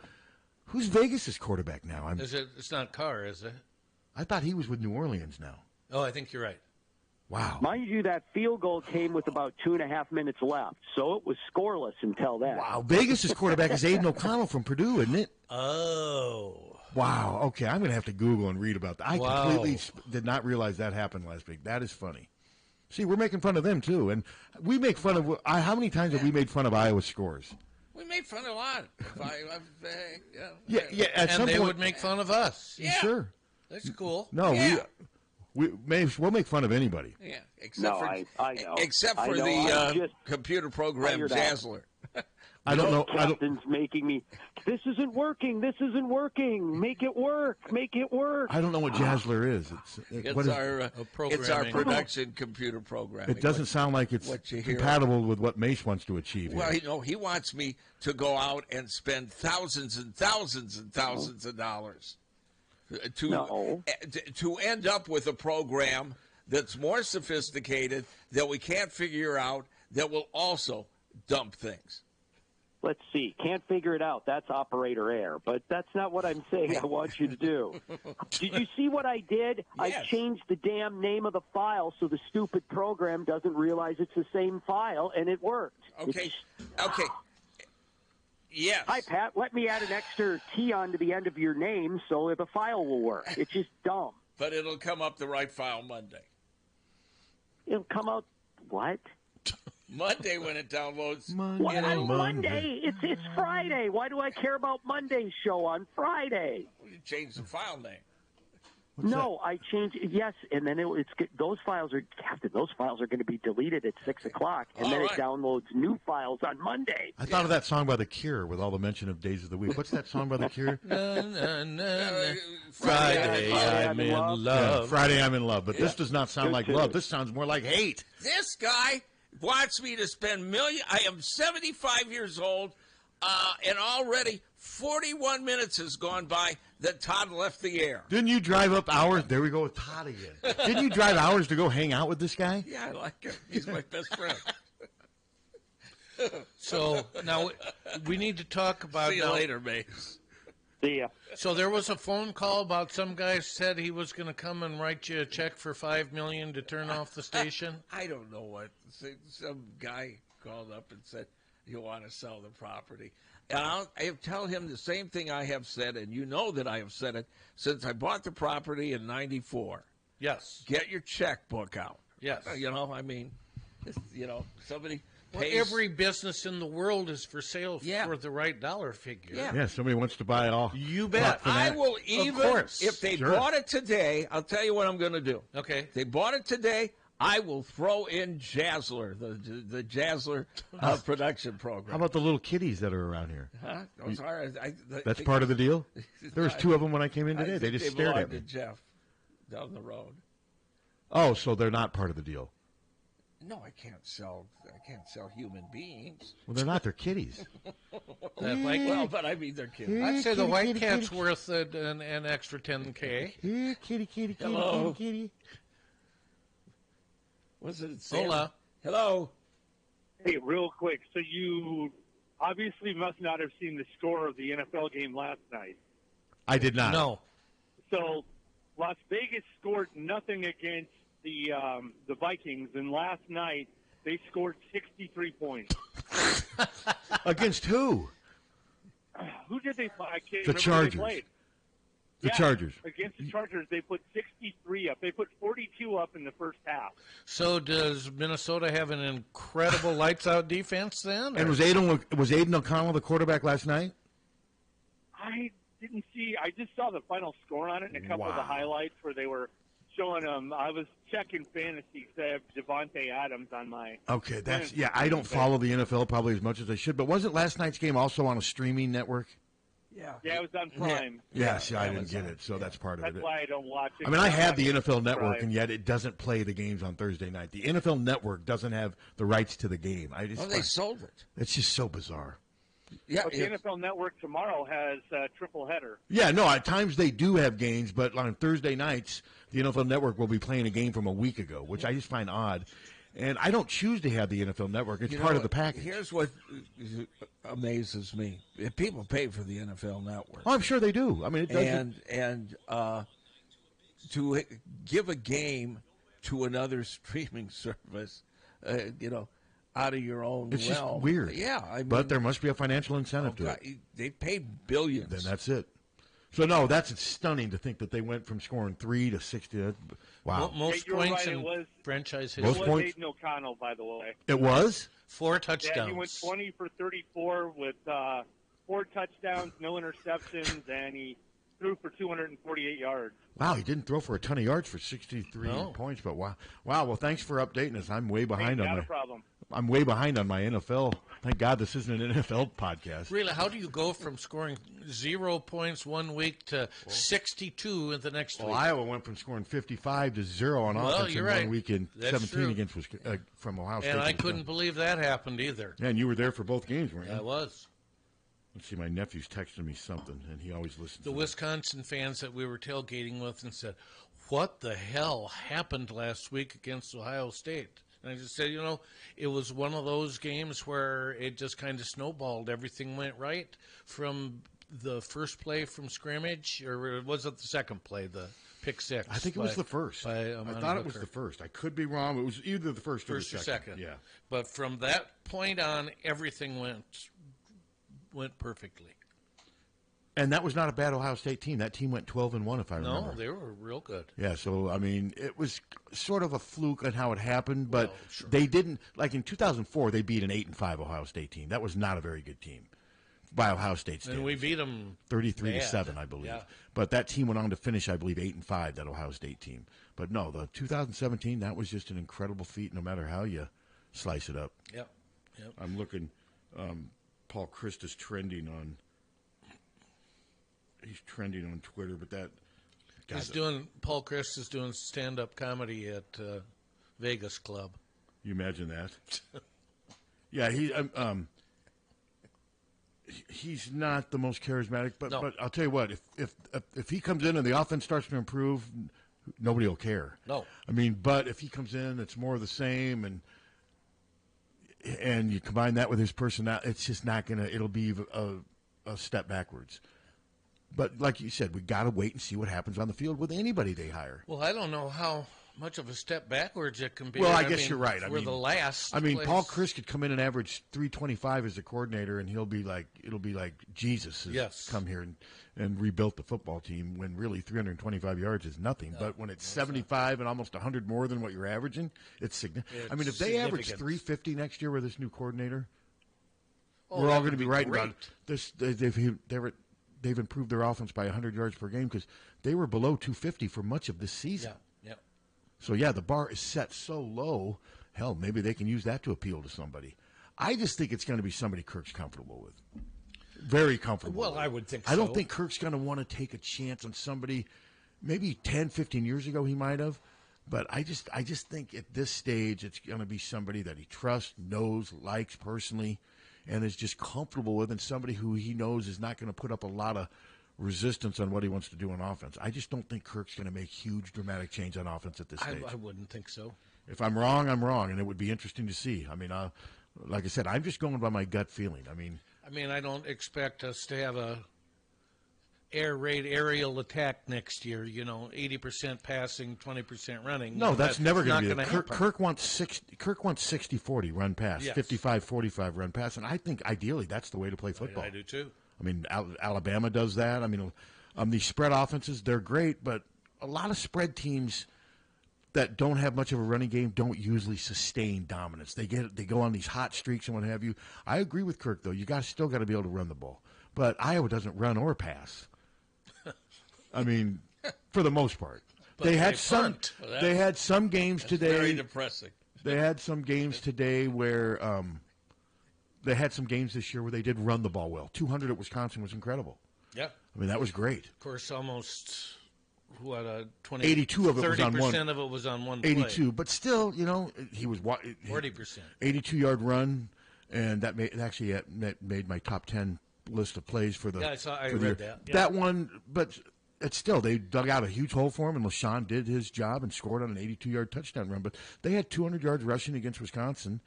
who's Vegas' quarterback now? It's not Carr, is it? I thought he was with New Orleans now. Oh, I think you're right. Wow. Mind you, that field goal came with about 2.5 minutes left, so it was scoreless until then. Wow, Vegas' quarterback is Aiden O'Connell from Purdue, isn't it? Oh. Wow, okay, I'm going to have to Google and read about that. I completely did not realize that happened last week. That is funny. See, we're making fun of them, too. And we make fun of – how many times have we made fun of Iowa's scores? We made fun of a lot. Yeah, at some point, point, would make fun of us. Yeah. Sure. That's cool. No, we'll make fun of anybody. Yeah, I know. Except for the computer program Jasler. I don't know. Captain's making me. This isn't working. This isn't working. Make it work. Make it work. I don't know what Jasler is. It's our production computer program. It doesn't sound like it's compatible with what Mace wants to achieve. Well, he wants me to go out and spend thousands and thousands and thousands of dollars to end up with a program that's more sophisticated that we can't figure out that will also dump things. Let's see. Can't figure it out. That's operator error. But that's not what I'm saying I want you to do. Did you see what I did? Yes. I changed the damn name of the file so the stupid program doesn't realize it's the same file, and it worked. Okay. Yes. Hi, Pat. Let me add an extra T onto the end of your name so the file will work. It's just dumb. But it'll come up the right file Monday. It'll come out what? Monday when it downloads. Monday. It's Friday. Why do I care about Monday's show on Friday? Well, you changed the file name. I changed. Yes, and then those files are Captain. Those files are going to be deleted at 6 o'clock, and then it downloads new files on Monday. I thought of that song by The Cure with all the mention of days of the week. What's that song by The Cure? Friday I'm in love. Yeah, Friday I'm in love, but this does not sound like love. This sounds more like hate. This guy wants me to spend millions. I am 75 years old, and already 41 minutes has gone by that Todd left the air. Didn't you drive up hours? There we go with Todd again. Didn't you drive hours to go hang out with this guy? Yeah, I like him. He's my best friend. So now we need to talk about. See you later, Mace. See ya. So there was a phone call about some guy said he was going to come and write you a check for $5 million to turn off the station. I don't know what. Some guy called up and said, you want to sell the property. And I tell him the same thing I have said, and you know that I have said it since I bought the property in '94. Yes. Get your checkbook out. Yes. Somebody Well, pays. every business in the world is for sale Yeah. for the right dollar figure. Yeah. Yeah, somebody wants to buy it all. You bet. I will even, course. if they Sure. bought it today, I'll tell you what I'm going to do. Okay. If they bought it today, I will throw in Jazzler, the Jazzler production program. How about the little kitties that are around here? Huh? Those are, That's part of the deal? There was 2 of them when I came in today. They just stared at to me. Jeff down the road. Oh, so they're not part of the deal. No, I can't sell human beings. Well, they're not. They're kitties. Well, but I mean they're kids. I'd say the Kitty, white kitty, cat's kitty. worth an extra $10K. Here, kitty, kitty, kitty, Hello. kitty, kitty. Was it Sam? Hola. Hello. Hey, real quick. So you obviously must not have seen the score of the NFL game last night. I did not. No. So Las Vegas scored nothing against the Vikings, and last night they scored 63 points. Against who? Who did they play? I can't The remember who Chargers. they played. The Chargers. Against the Chargers, they put 63 up. They put 42 up in the first half. So does Minnesota have an incredible lights-out defense then? And was Aiden O'Connell the quarterback last night? I didn't see. I just saw the final score on it and a couple of the Wow. highlights where they were showing them. I was checking fantasy because I have Devontae Adams on my. Okay, I don't follow the NFL probably as much as I should, but wasn't last night's game also on a streaming network? Yeah, it was on Prime. Yeah, see, I didn't get it, so that's part of That's it. why I don't watch it. I mean, I have the I'm NFL Network, Prime. and yet it doesn't play the games on Thursday night. The NFL Network doesn't have the rights to the game. They sold it. It's just so bizarre. Yeah. But the NFL Network tomorrow has a triple header. Yeah, no, at times they do have games, but on Thursday nights, the NFL Network will be playing a game from a week ago, which I just find odd. And I don't choose to have the NFL Network. It's part of the package. Here's what amazes me: if people pay for the NFL Network, Oh, I'm sure they do. I mean, it doesn't. and to give a game to another streaming service, out of your own It's just realm. weird. Yeah, I mean, But there must be a financial incentive to it. They paid billions. Then that's it. So, no, that's stunning to think that they went from scoring 3 to 60. Wow. Most you're points right, in it was- franchise It Most history. was points? Aiden O'Connell, by the way. It was? 4 Yeah, touchdowns. he went 20 for 34 with 4 touchdowns, no interceptions, and he threw for 248 yards. Wow, he didn't throw for a ton of yards for 63 No. points, but wow. Wow, well, thanks for updating us. I'm way behind Hey, on not a problem. I'm way behind on my NFL. Thank God this isn't an NFL podcast. Really, how do you go from scoring 0 points one week to 62 in the next Well, week? Iowa went from scoring 55 to 0 on Well, offense in you're one right. week and That's 17 true. against from Ohio State. And I to couldn't believe that happened either. Yeah, and you were there for both games, weren't you? I was. Let's see, my nephew's texting me something, and he always listens The to Wisconsin fans that we were tailgating with and said, what the hell happened last week against Ohio State? And I just said, it was one of those games where it just kind of snowballed. Everything went right from the first play from scrimmage, or was it the second play, the pick six? I think it was the first. I thought it was the first. I could be wrong. It was either the first or the second. Yeah. But from that point on, everything went perfectly. And that was not a bad Ohio State team. That team went 12-1, if I remember. No, they were real good. Yeah, so, I mean, it was sort of a fluke on how it happened, but Well, sure. they didn't, like in 2004, they beat an 8-5 Ohio State team. That was not a very good team by Ohio State standards. And we beat them 33-7, I believe. Yeah. But that team went on to finish, I believe, 8-5, that Ohio State team. But no, the 2017, that was just an incredible feat, no matter how you slice it up. Yep. I'm looking, Paul Christ is trending on, he's trending on Twitter, but that, God, Paul Christ is doing stand-up comedy at Vegas Club. you imagine that? Yeah, he's not the most charismatic, but No. but I'll tell you what, if he comes in and the offense starts to improve, nobody will care. No. I mean, but if he comes in, it's more of the same, and you combine that with his personality, it's just not gonna. It'll be a step backwards. But like you said, we got to wait and see what happens on the field with anybody they hire. Well, I don't know how much of a step backwards it can be. Well, I guess you're right. We're the last. I mean, place. Paul Chryst could come in and average 325 as a coordinator, and it'll be like Jesus has come here and rebuilt the football team. When really 325 yards is nothing, but when it's 75 and almost 100 more than what you're averaging, it's significant. I mean, if they average 350 next year with this new coordinator, we're all going to be writing about this. They've improved their offense by 100 yards per game because they were below 250 for much of this season. Yeah. So, yeah, the bar is set so low, hell, maybe they can use that to appeal to somebody. I just think it's going to be somebody Kirk's comfortable with. Very comfortable Well, with. I would think so. I don't think Kirk's going to want to take a chance on somebody. Maybe 10, 15 years ago he might have. But I just think at this stage it's going to be somebody that he trusts, knows, likes personally, and is just comfortable with, and somebody who he knows is not going to put up a lot of resistance on what he wants to do on offense. I just don't think Kirk's going to make huge, dramatic change on offense at this stage. I wouldn't think so. If I'm wrong, I'm wrong, and it would be interesting to see. I mean, like I said, I'm just going by my gut feeling. I mean, I don't expect us to have a air raid aerial attack next year. 80% passing, 20% running. No, that's never going to be. Happen. Kirk wants 60-40 run pass, 55-45 run pass, and I think ideally that's the way to play football. I do too. I mean, Alabama does that. I mean, these spread offenses, they're great, but a lot of spread teams that don't have much of a running game don't usually sustain dominance. They go on these hot streaks and what have you. I agree with Kirk, though. You still got to be able to run the ball. But Iowa doesn't run or pass. I mean, for the most part. They had some games today. Very depressing. They had some games today where they had some games this year where they did run the ball well. 200 at Wisconsin was incredible. Yeah. I mean, that was great. Of course, almost 20, 82 of it was on one. 30% of it was on one play. 82, but still, he was 40%. 82-yard run, and that made my top 10 list of plays for the. Yeah, I read that. Yeah. That one, but it's still, they dug out a huge hole for him, and LaShawn did his job and scored on an 82-yard touchdown run. But they had 200 yards rushing against Wisconsin,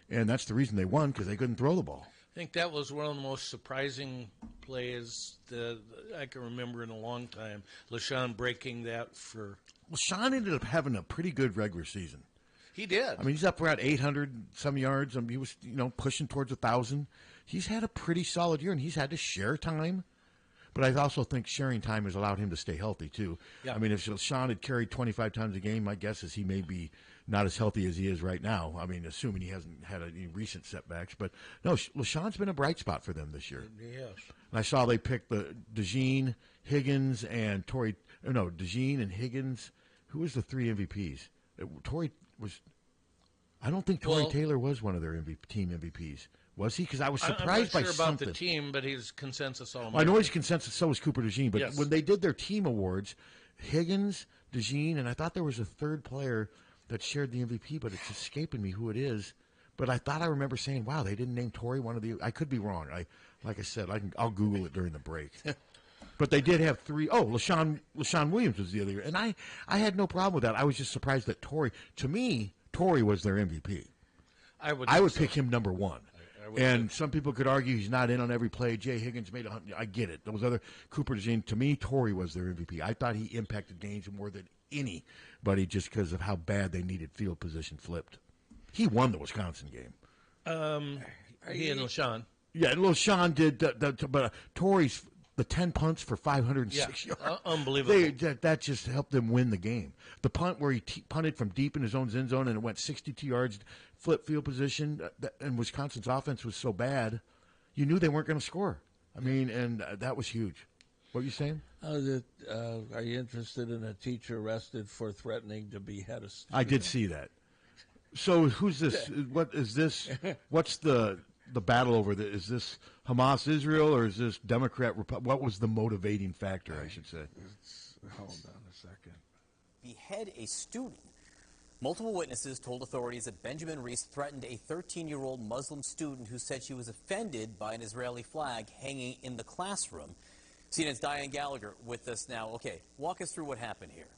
and that's the reason they won, because they couldn't throw the ball. I think that was one of the most surprising plays that I can remember in a long time. LaShawn breaking that for. LaShawn ended up having a pretty good regular season. He did. I mean, he's up around 800 some yards. I mean, he was, pushing towards 1,000. He's had a pretty solid year, and he's had to share time. But I also think sharing time has allowed him to stay healthy, too. Yeah. I mean, if LaShawn had carried 25 times a game, my guess is he may be not as healthy as he is right now. I mean, assuming he hasn't had any recent setbacks. But, no, LaShawn's been a bright spot for them this year. Yes. And I saw they picked the DeJean, Higgins, and DeJean and Higgins. Who was the three MVPs? I don't think Torrey Taylor was one of their team MVPs. Was he? Because I was surprised by something. I'm not sure about the team, but he's consensus all. Well, I know he's consensus. So was Cooper DeJean. But yes. When they did their team awards, Higgins, DeJean, and I thought there was a third player that shared the MVP, but it's escaping me who it is. But I thought I remember saying, "Wow, they didn't name Torrey one of the." I could be wrong. Like I said, I'll Google it during the break. But they did have three. Oh, LaShawn Williams was the other year, and I had no problem with that. I was just surprised that Torrey. To me, Torrey was their MVP. I would pick him number one. And some people could argue he's not in on every play. Jay Higgins made 100. I get it. Those other Cooper DeJean, to me, Torrey was their MVP. I thought he impacted games more than anybody just because of how bad they needed field position flipped. He won the Wisconsin game. He and LaShawn. Yeah, LaShawn did, but Torrey's the 10 punts for 506 yards. Unbelievable. That just helped them win the game. The punt where he punted from deep in his own end zone and it went 62 yards, flip field position, and Wisconsin's offense was so bad, you knew they weren't going to score. I mean, and that was huge. What were you saying? Are you interested in a teacher arrested for threatening to behead a student? I did see that. So who's this? What is this? What's the battle over this? Is this Hamas Israel or is this Democrat Republic? What was the motivating factor, I should say? Hold on a second. Behead a student. Multiple witnesses told authorities that Benjamin Reese threatened a 13-year-old Muslim student who said she was offended by an Israeli flag hanging in the classroom. CNN's Diane Gallagher with us now. Okay, walk us through what happened here.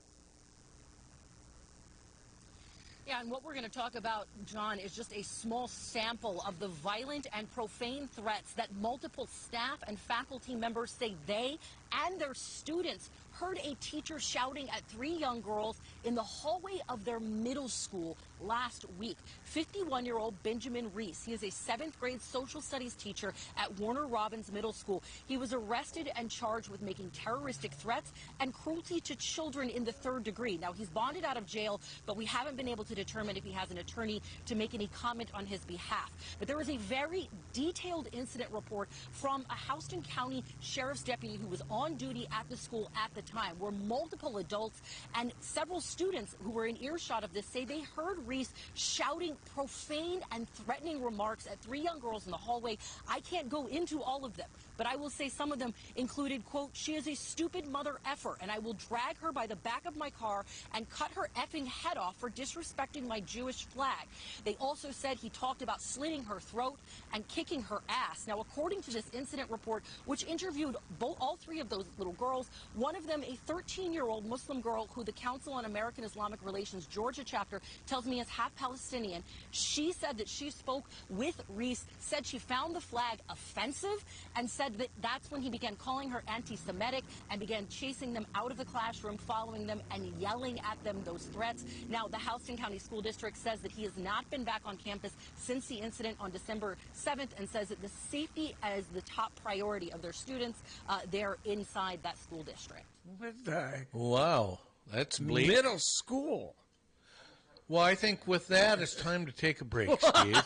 Yeah, and what we're going to talk about, John, is just a small sample of the violent and profane threats that multiple staff and faculty members say they and their students heard a teacher shouting at 3 young girls in the hallway of their middle school last week. 51-year-old Benjamin Reese. He is a 7th grade social studies teacher at Warner Robins Middle School. He was arrested and charged with making terroristic threats and cruelty to children in the 3rd degree. Now, he's bonded out of jail, but we haven't been able to determine if he has an attorney to make any comment on his behalf. But there was a very detailed incident report from a Houston County Sheriff's deputy who was on duty at the school at the time, where multiple adults and several students who were in earshot of this say they heard Reese shouting profane and threatening remarks at 3 young girls in the hallway. I can't go into all of them, but I will say some of them included, quote, "She is a stupid mother effer, and I will drag her by the back of my car and cut her effing head off for disrespecting my Jewish flag." They also said he talked about slitting her throat and kicking her ass. Now, according to this incident report, which interviewed all 3 of those little girls, one of them a 13-year-old Muslim girl who the Council on American Islamic Relations Georgia chapter tells me is half Palestinian. She said that she spoke with Reese, said she found the flag offensive, and said that that's when he began calling her anti-Semitic and began chasing them out of the classroom, following them and yelling at them those threats. Now, the Houston County School District says that he has not been back on campus since the incident on December 7th and says that the safety is the top priority of their students there inside that school district. What the Wow, that's bleak. middle school? Well, I think with that, it's time to take a break, Steve.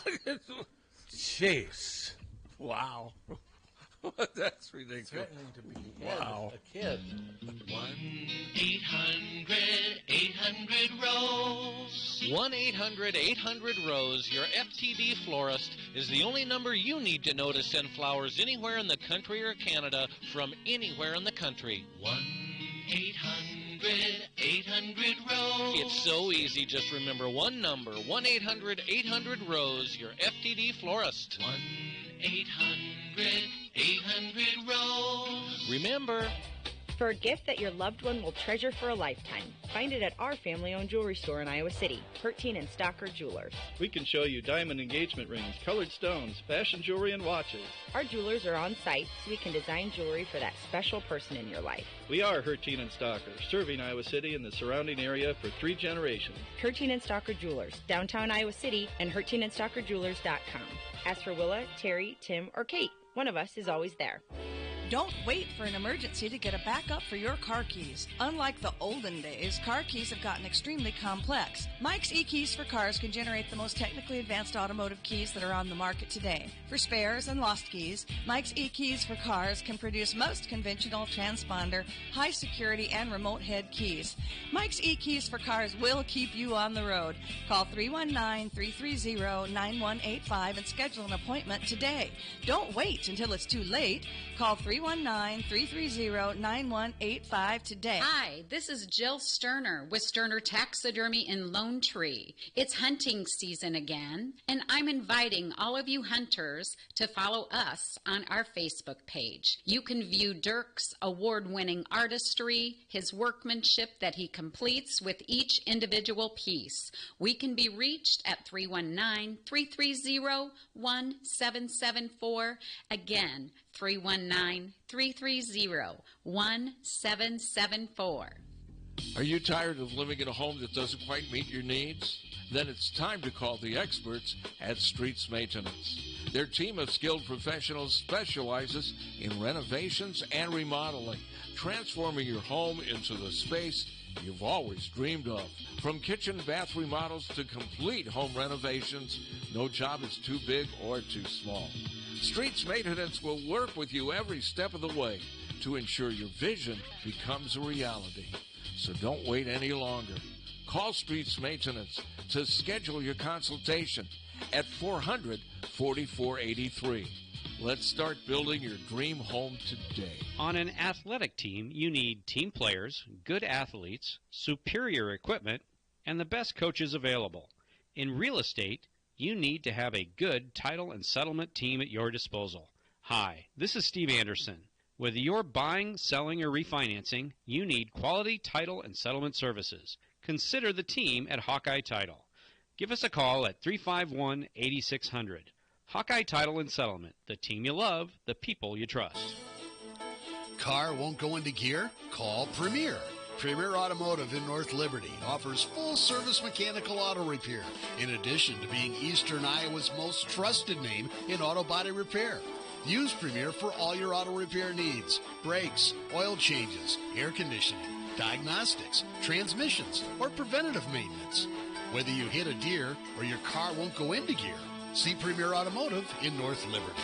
Jeez. Wow. That's ridiculous. Threatening to behead Wow. a kid. 1-800-800-ROSE. 1-800-800-ROSE. Your FTD florist is the only number you need to know to send flowers anywhere in the country or Canada from anywhere in the country. 1-800-800-ROSE. It's so easy. Just remember one number. 1-800-800-ROSE. Your FTD florist. 1-800-800-ROSE. Remember. For a gift that your loved one will treasure for a lifetime, find it at our family-owned jewelry store in Iowa City, Harty and Stocker Jewelers. We can show you diamond engagement rings, colored stones, fashion jewelry, and watches. Our jewelers are on site, so we can design jewelry for that special person in your life. We are Harty and Stocker, serving Iowa City and the surrounding area for 3 generations. Harty and Stocker Jewelers, downtown Iowa City, and HartyandStockerJewelers.com. Ask for Willa, Terry, Tim, or Kate. One of us is always there. Don't wait for an emergency to get a backup for your car keys. Unlike the olden days, car keys have gotten extremely complex. Mike's eKeys for Cars can generate the most technically advanced automotive keys that are on the market today. For spares and lost keys, Mike's eKeys for Cars can produce most conventional transponder, high security, and remote head keys. Mike's eKeys for Cars will keep you on the road. Call 319-330-9185 and schedule an appointment today. Don't wait until it's too late. Call 319-330-9185 today. Hi, this is Jill Sterner with Sterner Taxidermy in Lone Tree. It's hunting season again, and I'm inviting all of you hunters to follow us on our Facebook page. You can view Dirk's award-winning artistry, his workmanship that he completes with each individual piece. We can be reached at 319-330-1774. Again, 319-330-1774. Are you tired of living in a home that doesn't quite meet your needs? Then it's time to call the experts at Streets Maintenance. Their team of skilled professionals specializes in renovations and remodeling, transforming your home into the space you've always dreamed of. From kitchen and bath remodels to complete home renovations, no job is too big or too small. Streets Maintenance will work with you every step of the way to ensure your vision becomes a reality. So don't wait any longer. Call Streets Maintenance to schedule your consultation at 400-4483. Let's start building your dream home today. On an athletic team, you need team players, good athletes, superior equipment, and the best coaches available. In real estate, you need to have a good title and settlement team at your disposal. Hi, this is Steve Anderson. Whether you're buying, selling, or refinancing, you need quality title and settlement services. Consider the team at Hawkeye Title. Give us a call at 351-8600. Hawkeye Title and Settlement, the team you love, the people you trust. car won't go into gear? Call Premier. Premier Automotive in North Liberty offers full-service mechanical auto repair, in addition to being Eastern Iowa's most trusted name in auto body repair. Use Premier for all your auto repair needs: brakes, oil changes, air conditioning, diagnostics, transmissions, or preventative maintenance. Whether you hit a deer or your car won't go into gear, see Premier Automotive in North Liberty.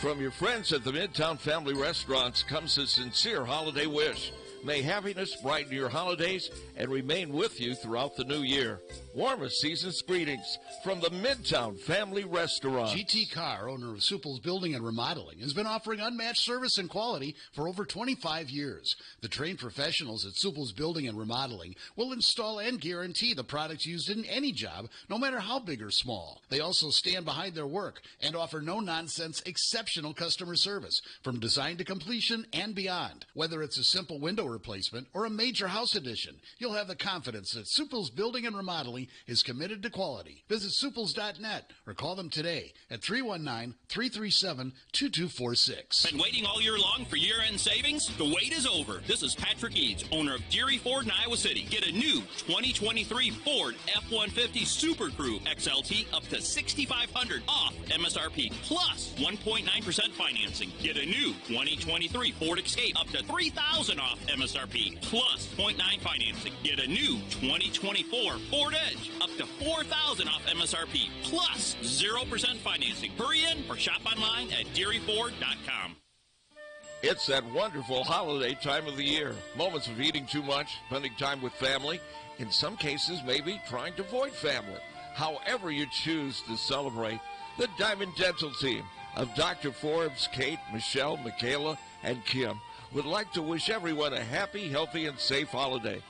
From your friends at the Midtown Family Restaurants comes a sincere holiday wish. May happiness brighten your holidays and remain with you throughout the new year. Warmest season's greetings from the Midtown Family Restaurant. GT Carr, owner of Supple's Building and Remodeling, has been offering unmatched service and quality for over 25 years. The trained professionals at Supple's Building and Remodeling will install and guarantee the products used in any job, no matter how big or small. They also stand behind their work and offer no-nonsense, exceptional customer service from design to completion and beyond. Whether it's a simple window replacement or a major house addition, you'll have the confidence that Supple's Building and Remodeling is committed to quality. Visit suples.net or call them today at 319-337-2246. Been waiting all year long for year-end savings? The wait is over. This is Patrick Eads, owner of Deary Ford in Iowa City. Get a new 2023 Ford F-150 Super Crew XLT up to $6,500 off MSRP plus 1.9% financing. Get a new 2023 Ford Escape up to $3,000 off MSRP plus 0.9 financing. Get a new 2024 Ford Edge up to $4,000 off MSRP plus 0% financing. Hurry in or shop online at DearyFord.com. It's that wonderful holiday time of the year. Moments of eating too much, spending time with family, in some cases maybe trying to avoid family. However you choose to celebrate, the Diamond Dental team of Dr. Forbes, Kate, Michelle, Michaela, and Kim would like to wish everyone a happy, healthy, and safe holiday.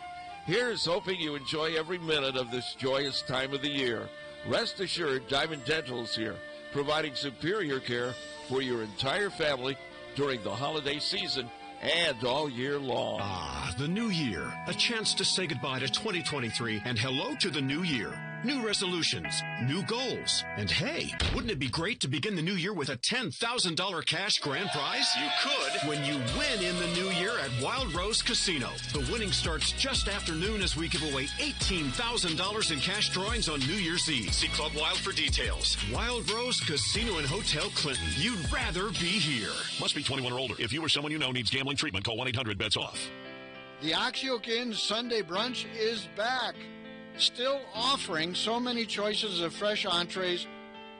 Here's hoping you enjoy every minute of this joyous time of the year. Rest assured, Diamond Dental is here, providing superior care for your entire family during the holiday season and all year long. Ah, the new year. A chance to say goodbye to 2023 and hello to the new year. New resolutions, new goals. And hey, wouldn't it be great to begin the new year with a $10,000 cash grand prize? You could. When you win in the new year at Wild Rose Casino. The winning starts just after noon as we give away $18,000 in cash drawings on New Year's Eve. See Club Wild for details. Wild Rose Casino and Hotel Clinton. You'd rather be here. Must be 21 or older. If you or someone you know needs gambling treatment, call 1-800-BETS-OFF. The Oxyokin Sunday Brunch is back. Still offering so many choices of fresh entrees,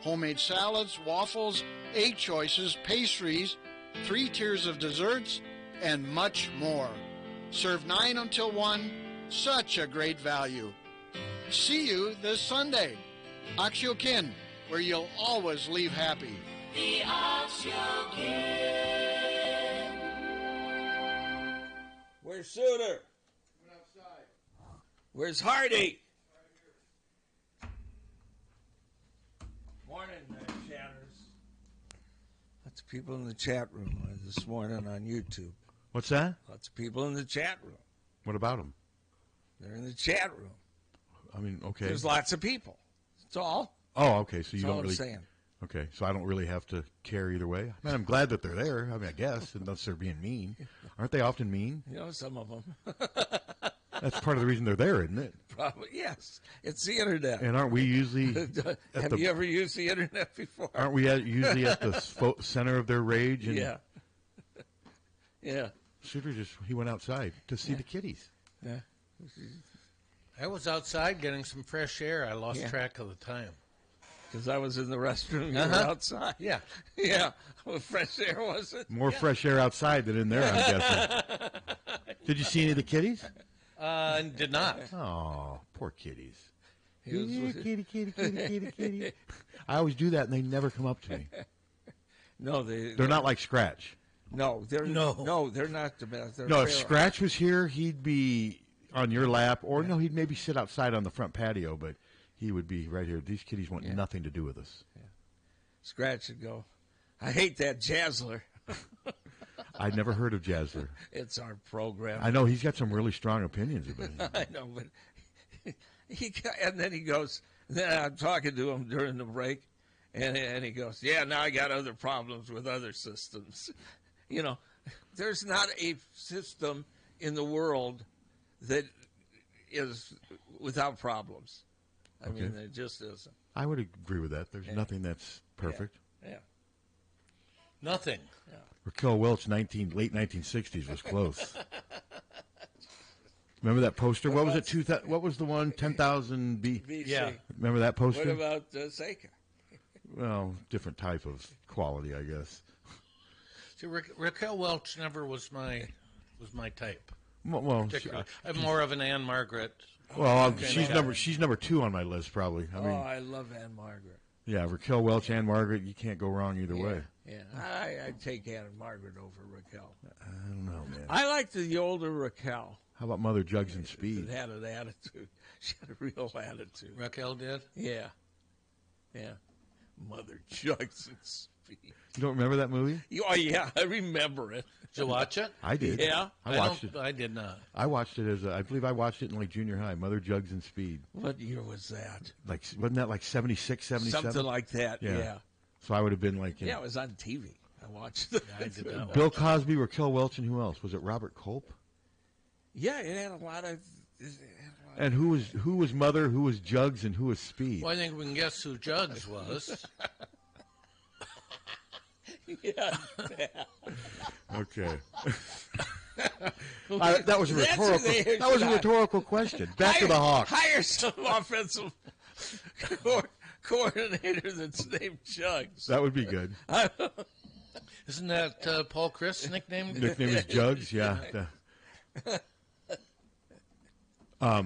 homemade salads, waffles, 8 choices, pastries, 3 tiers of desserts, and much more. Serve 9 until 1. Such a great value. See you this Sunday. Oxyokin, where you'll always leave happy. The Oxyokin. Where's Suter? Where's Harty? Morning, chatters. Lots of people in the chat room this morning on YouTube. What's that? Lots of people in the chat room. What about them? They're in the chat room. I mean, okay. There's lots of people. That's all. Oh, okay. So you That's all don't really. I'm saying. Okay, so I don't really have to care either way. I mean, I'm glad that they're there. I mean, I guess unless they're being mean. Aren't they often mean? You know, some of them. That's part of the reason they're there, isn't it? Probably, yes. It's the internet. And aren't we usually? Have you ever used the internet before? Aren't we usually at the center of their rage? And yeah. Yeah. Suter he went outside to see the kitties. Yeah. I was outside getting some fresh air. I lost track of the time. Because I was in the restroom, you were outside. Yeah. Yeah. Well, fresh air, was it? More fresh air outside than in there, I'm guessing. Did you see any of the kitties? Did not. Oh, poor kitties. Kitty. I always do that, and they never come up to me. No, they're not like Scratch. No, they're not the best. No, if Scratch was here, he'd be on your lap, or no, he'd maybe sit outside on the front patio, but he would be right here. These kitties want nothing to do with us. Yeah. Scratch would go, I hate that Jazzler. I'd never heard of Jazzler. It's our program. I know he's got some really strong opinions about it. I know, but and then he goes. Then I'm talking to him during the break, and he goes, "Yeah, now I got other problems with other systems." You know, There's not a system in the world that is without problems. I mean, it just isn't. I would agree with that. There's nothing that's perfect. Yeah. Nothing. Yeah. Raquel Welch, late 1960s was close. Remember that poster? What was it? What was the one? 10,000 BC. Yeah. Remember that poster? What about Seika? Well, different type of quality, I guess. See, Raquel Welch never was my type. Well, I'm more of an Anne Margaret. Well, she's number 2 on my list, probably. I love Anne Margaret. Yeah, Raquel Welch, Anne Margaret. You can't go wrong either way. Yeah, I take Anne Margaret over Raquel. I don't know, man. I like the older Raquel. How about Mother Jugs and Speed? That had an attitude. She had a real attitude. Raquel did? Yeah. Yeah. Mother Jugs and Speed. You don't remember that movie? Oh, yeah, I remember it. Did you watch it? I did. Yeah. I watched it. I did not. I watched it I believe I watched it in like junior high, Mother Jugs and Speed. What year was that? Wasn't that like 76, 77? Something like that, yeah. So I would have been like... Yeah, it was on TV. I watched it. I did not Bill Cosby, Raquel Welch, and who else? Was it Robert Culp? Yeah, it had a lot of... And who was Mother, who was Jugs, and who was Speed? Well, I think we can guess who Jugs was. Yeah. Okay. That was a rhetorical question. Back to the Hawks. Hire some offensive coordinator that's named Jugs. That would be good. Isn't that Paul Chris' nickname? Nickname is Jugs, yeah. Do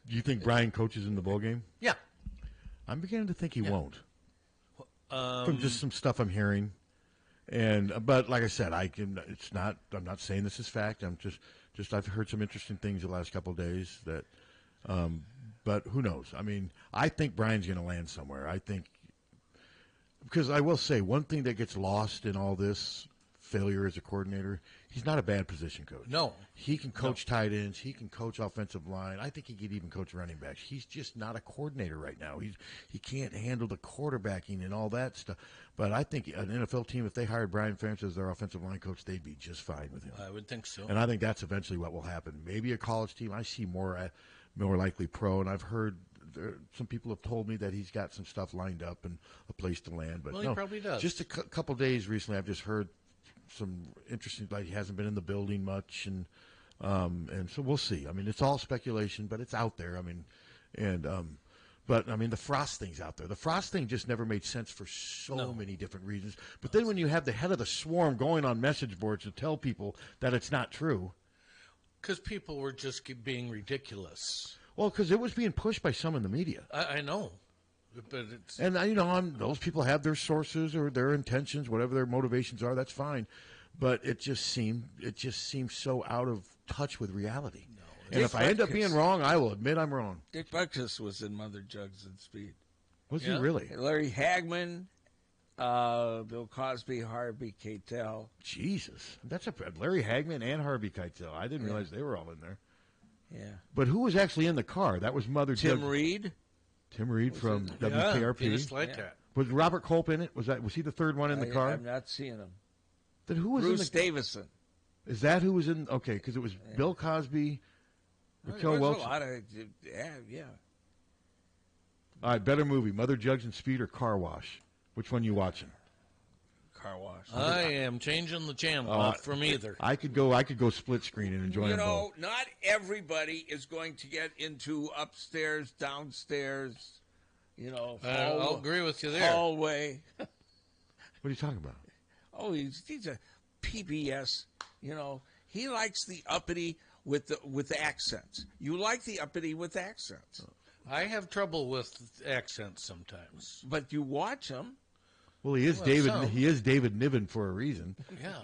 you think Brian coaches in the bowl game? Yeah. I'm beginning to think he won't. From just some stuff I'm hearing. But like I said, I'm not saying this is fact. I'm just I've heard some interesting things the last couple of days that but who knows? I mean, I think Brian's going to land somewhere. I think because I will say one thing that gets lost in all this failure as a coordinator, he's not a bad position coach. No. He can coach tight ends. He can coach offensive line. I think he could even coach running backs. He's just not a coordinator right now. He can't handle the quarterbacking and all that stuff. But I think an NFL team, if they hired Brian Ferentz as their offensive line coach, they'd be just fine with him. I would think so. And I think that's eventually what will happen. Maybe a college team. I see more likely pro, and I've heard some people have told me that he's got some stuff lined up and a place to land. But he probably does. Just a couple days recently, I've just heard some interesting, like he hasn't been in the building much, and so we'll see. I mean, it's all speculation, but it's out there. I mean, but I mean, the Frost thing's out there. The Frost thing just never made sense for so many different reasons. But then when you have the head of the swarm going on message boards to tell people that it's not true, because people were just being ridiculous. Well, because it was being pushed by some in the media. I know. But it's... And, those people have their sources or their intentions, whatever their motivations are, that's fine. But it just seems so out of touch with reality. No, and if I end up being wrong, I will admit I'm wrong. Dick Butkus was in Mother Jugs and Speed. Was he really? Larry Hagman, Bill Cosby, Harvey Keitel. Jesus. That's Larry Hagman and Harvey Keitel. I didn't realize they were all in there. Yeah. But who was actually in the car? That was Mother Tim Reed. Tim Reed from WKRP. Just like that. Was Robert Culp in it? Was he the third one in the car? I'm not seeing him. Then who was Bruce Davison. Is that who was in? Okay, because it was Bill Cosby, Raquel Welch. A lot of, yeah. All right, better movie: Mother Jugs and Speed or Car Wash? Which one you watching? Car Wash. I am changing the channel from either. I could go split screen and enjoy them both. Not everybody is going to get into upstairs, downstairs. I'll agree with you there. Hallway. What are you talking about? Oh, he's a PBS. He likes the uppity with accents. You like the uppity with accents. I have trouble with accents sometimes, but you watch them. Well, he is David. He is David Niven for a reason. Yeah,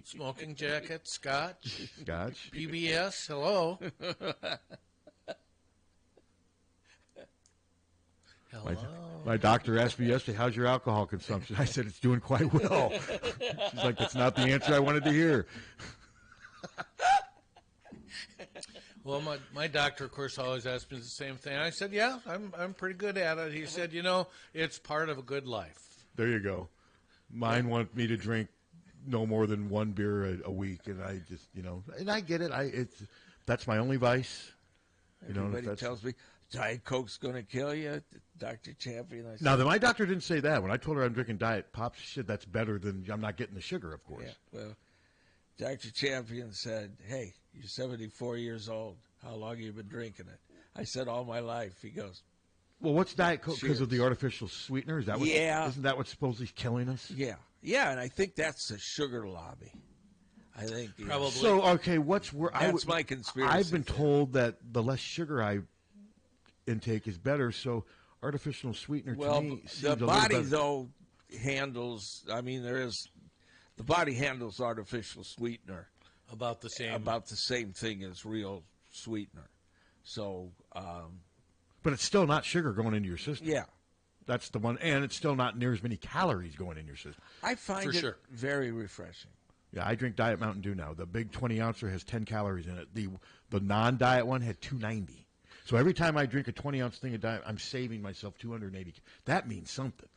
smoking jacket, Scotch, PBS. Hello. Hello. My doctor asked me yesterday, "How's your alcohol consumption?" I said, "It's doing quite well." She's like, "That's not the answer I wanted to hear." Well, my doctor, of course, always asks me the same thing. I said, "Yeah, I'm pretty good at it." He said, "It's part of a good life." There you go. Mine wanted me to drink no more than one beer a week, and I just, and I get it. That's my only vice. Everybody tells me Diet Coke's going to kill you, Dr. Champion. I said, Now, my doctor didn't say that. When I told her I'm drinking Diet Pop, she said that's better than I'm not getting the sugar, of course. Yeah, well, Dr. Champion said, hey, you're 74 years old. How long have you been drinking it? I said, all my life. He goes, well, what's Diet Coke because of the artificial sweetener? Is that what, isn't that what's supposedly killing us? Yeah. Yeah, and I think that's the sugar lobby. I think probably. So, okay, that's my conspiracy. I've been told that the less sugar I intake is better, so artificial sweetener to me seems the a little body, better. though, handles, the body handles artificial sweetener. About the same thing as real sweetener. So, but it's still not sugar going into your system. Yeah. That's the one, and it's still not near as many calories going in your system. I find it very refreshing. Yeah, I drink Diet Mountain Dew now. The big 20-ouncer has 10 calories in it. The non-diet one had 290. So every time I drink a 20-ounce thing of Diet, I'm saving myself 280. That means something.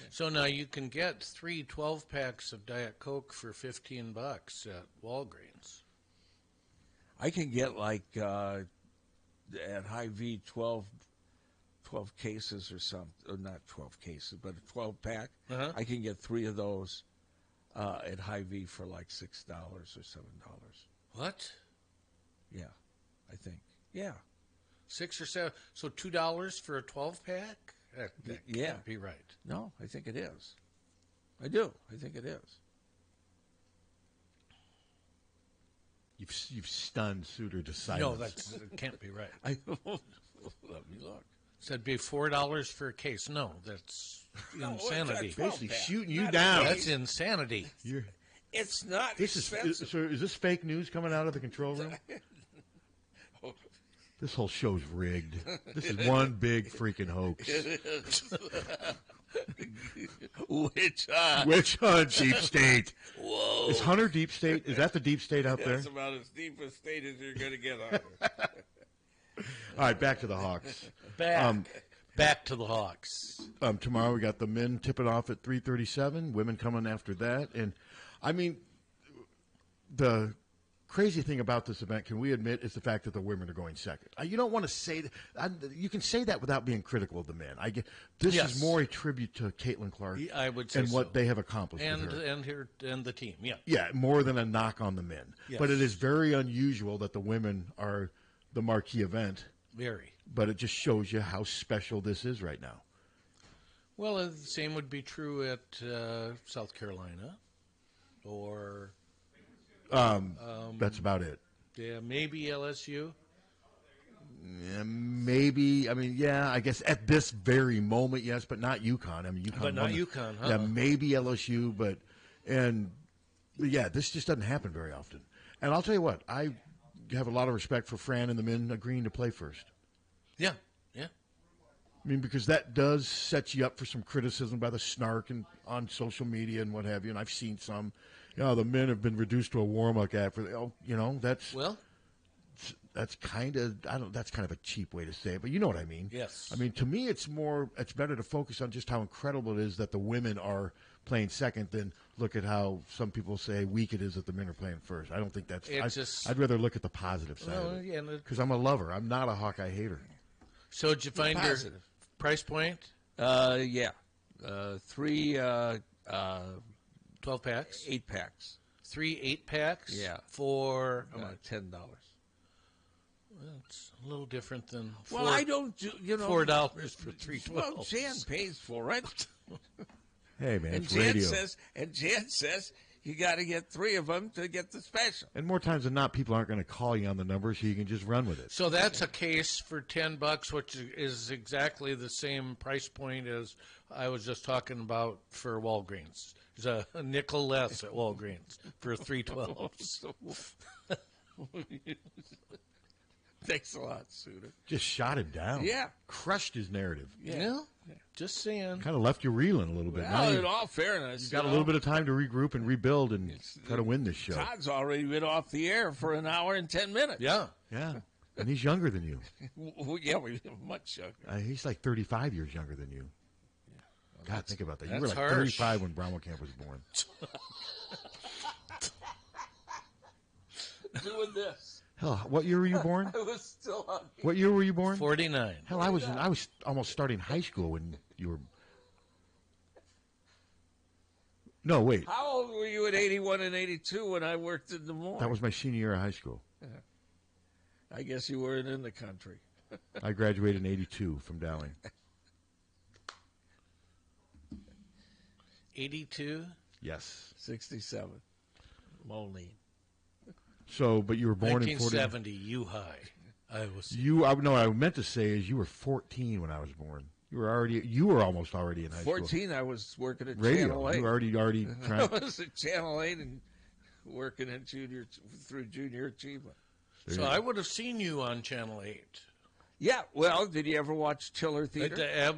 So now you can get 3 12-packs of Diet Coke for $15 at Walgreens. I can get at Hy-Vee 12 cases or something, or not 12 cases, but a 12-pack. Uh-huh. I can get 3 of those at Hy-Vee for like $6 or $7. What? Yeah, I think. Yeah. 6 or 7. So $2 for a 12-pack? That can't be right. No, I think it is. I do. I think it is. You've stunned Suter to silence. No, that can't be right. Let me look. Said be $4 for a case. No, that's insanity. Basically shooting you down. That's insanity. It's not expensive. Is this fake news coming out of the control room? This whole show's rigged. This is one big freaking hoax. Witch hunt, deep state. Whoa. Is Hunter deep state? Is that the deep state out there? That's about as deep a state as you're going to get on it. All right, back to the Hawks. Back to the Hawks. Tomorrow we got the men tipping off at 3:37. Women coming after that. And, I mean, the crazy thing about this event, can we admit, is the fact that the women are going second. You don't want to say that. You can say that without being critical of the men. This is more a tribute to Caitlin Clark I would say and what they have accomplished with her. And the team, yeah. Yeah, more than a knock on the men. Yes. But it is very unusual that the women are the marquee event. Very. But it just shows you how special this is right now. Well, the same would be true at South Carolina or... that's about it. Yeah, maybe LSU. Yeah, maybe. I mean, yeah, I guess at this very moment, yes, but not UConn. I mean, UConn. But not UConn, huh? Yeah, maybe LSU, but yeah, this just doesn't happen very often. And I'll tell you what, I have a lot of respect for Fran and the men agreeing to play first. Yeah, yeah. I mean, because that does set you up for some criticism by the snark and on social media and what have you. And I've seen some. The men have been reduced to a warm-up after. That's kind of a cheap way to say it, but you know what I mean. Yes. I mean, to me, it's better to focus on just how incredible it is that the women are playing second than look at how some people say weak it is that the men are playing first. I don't think that's. I'd rather look at the positive side of it because I'm a lover. I'm not a Hawkeye hater. So did you find your price point? Yeah, 3. 12 packs? 8 packs. 3 8-packs? Yeah. For $10. Well, it's a little different than I don't do, $4 for 3 12s. Well, Jan pays for it. Hey, man, and Jan says you got to get 3 of them to get the special. And more times than not, people aren't going to call you on the number, so you can just run with it. So that's a case for $10, which is exactly the same price point as I was just talking about for Walgreens. There's a nickel less at Walgreens for 3 12s. Thanks a lot, Suter. Just shot him down. Yeah. Crushed his narrative. Yeah. Just saying. Kind of left you reeling a little bit. Well, in all fairness. You've got a little bit of time to regroup and rebuild and try to win this show. Todd's already been off the air for an hour and 10 minutes. Yeah. Yeah. And he's younger than you. Yeah, we're much younger. He's like 35 years younger than you. God, think about that. You were like harsh. 35 when Brownwood Camp was born. doing this. Hell, what year were you born? I was still on. What year were you born? 49. Hell, I was almost starting high school when you were. No, wait. How old were you in 81 and 82 when I worked in Des Moines? That was my senior year of high school. I guess you weren't in the country. I graduated in 82 from Dowling. 82? Yes. 67. Moline. So, but you were born in 1970, U-High. No, what I meant to say is you were 14 when I was born. You were almost already in high 14, school. I was working at Radio. Channel 8. You were already trying. I was at Channel 8 and working at through junior achievement. So I would have seen you on Channel 8. Yeah, well, did you ever watch Tiller Theater?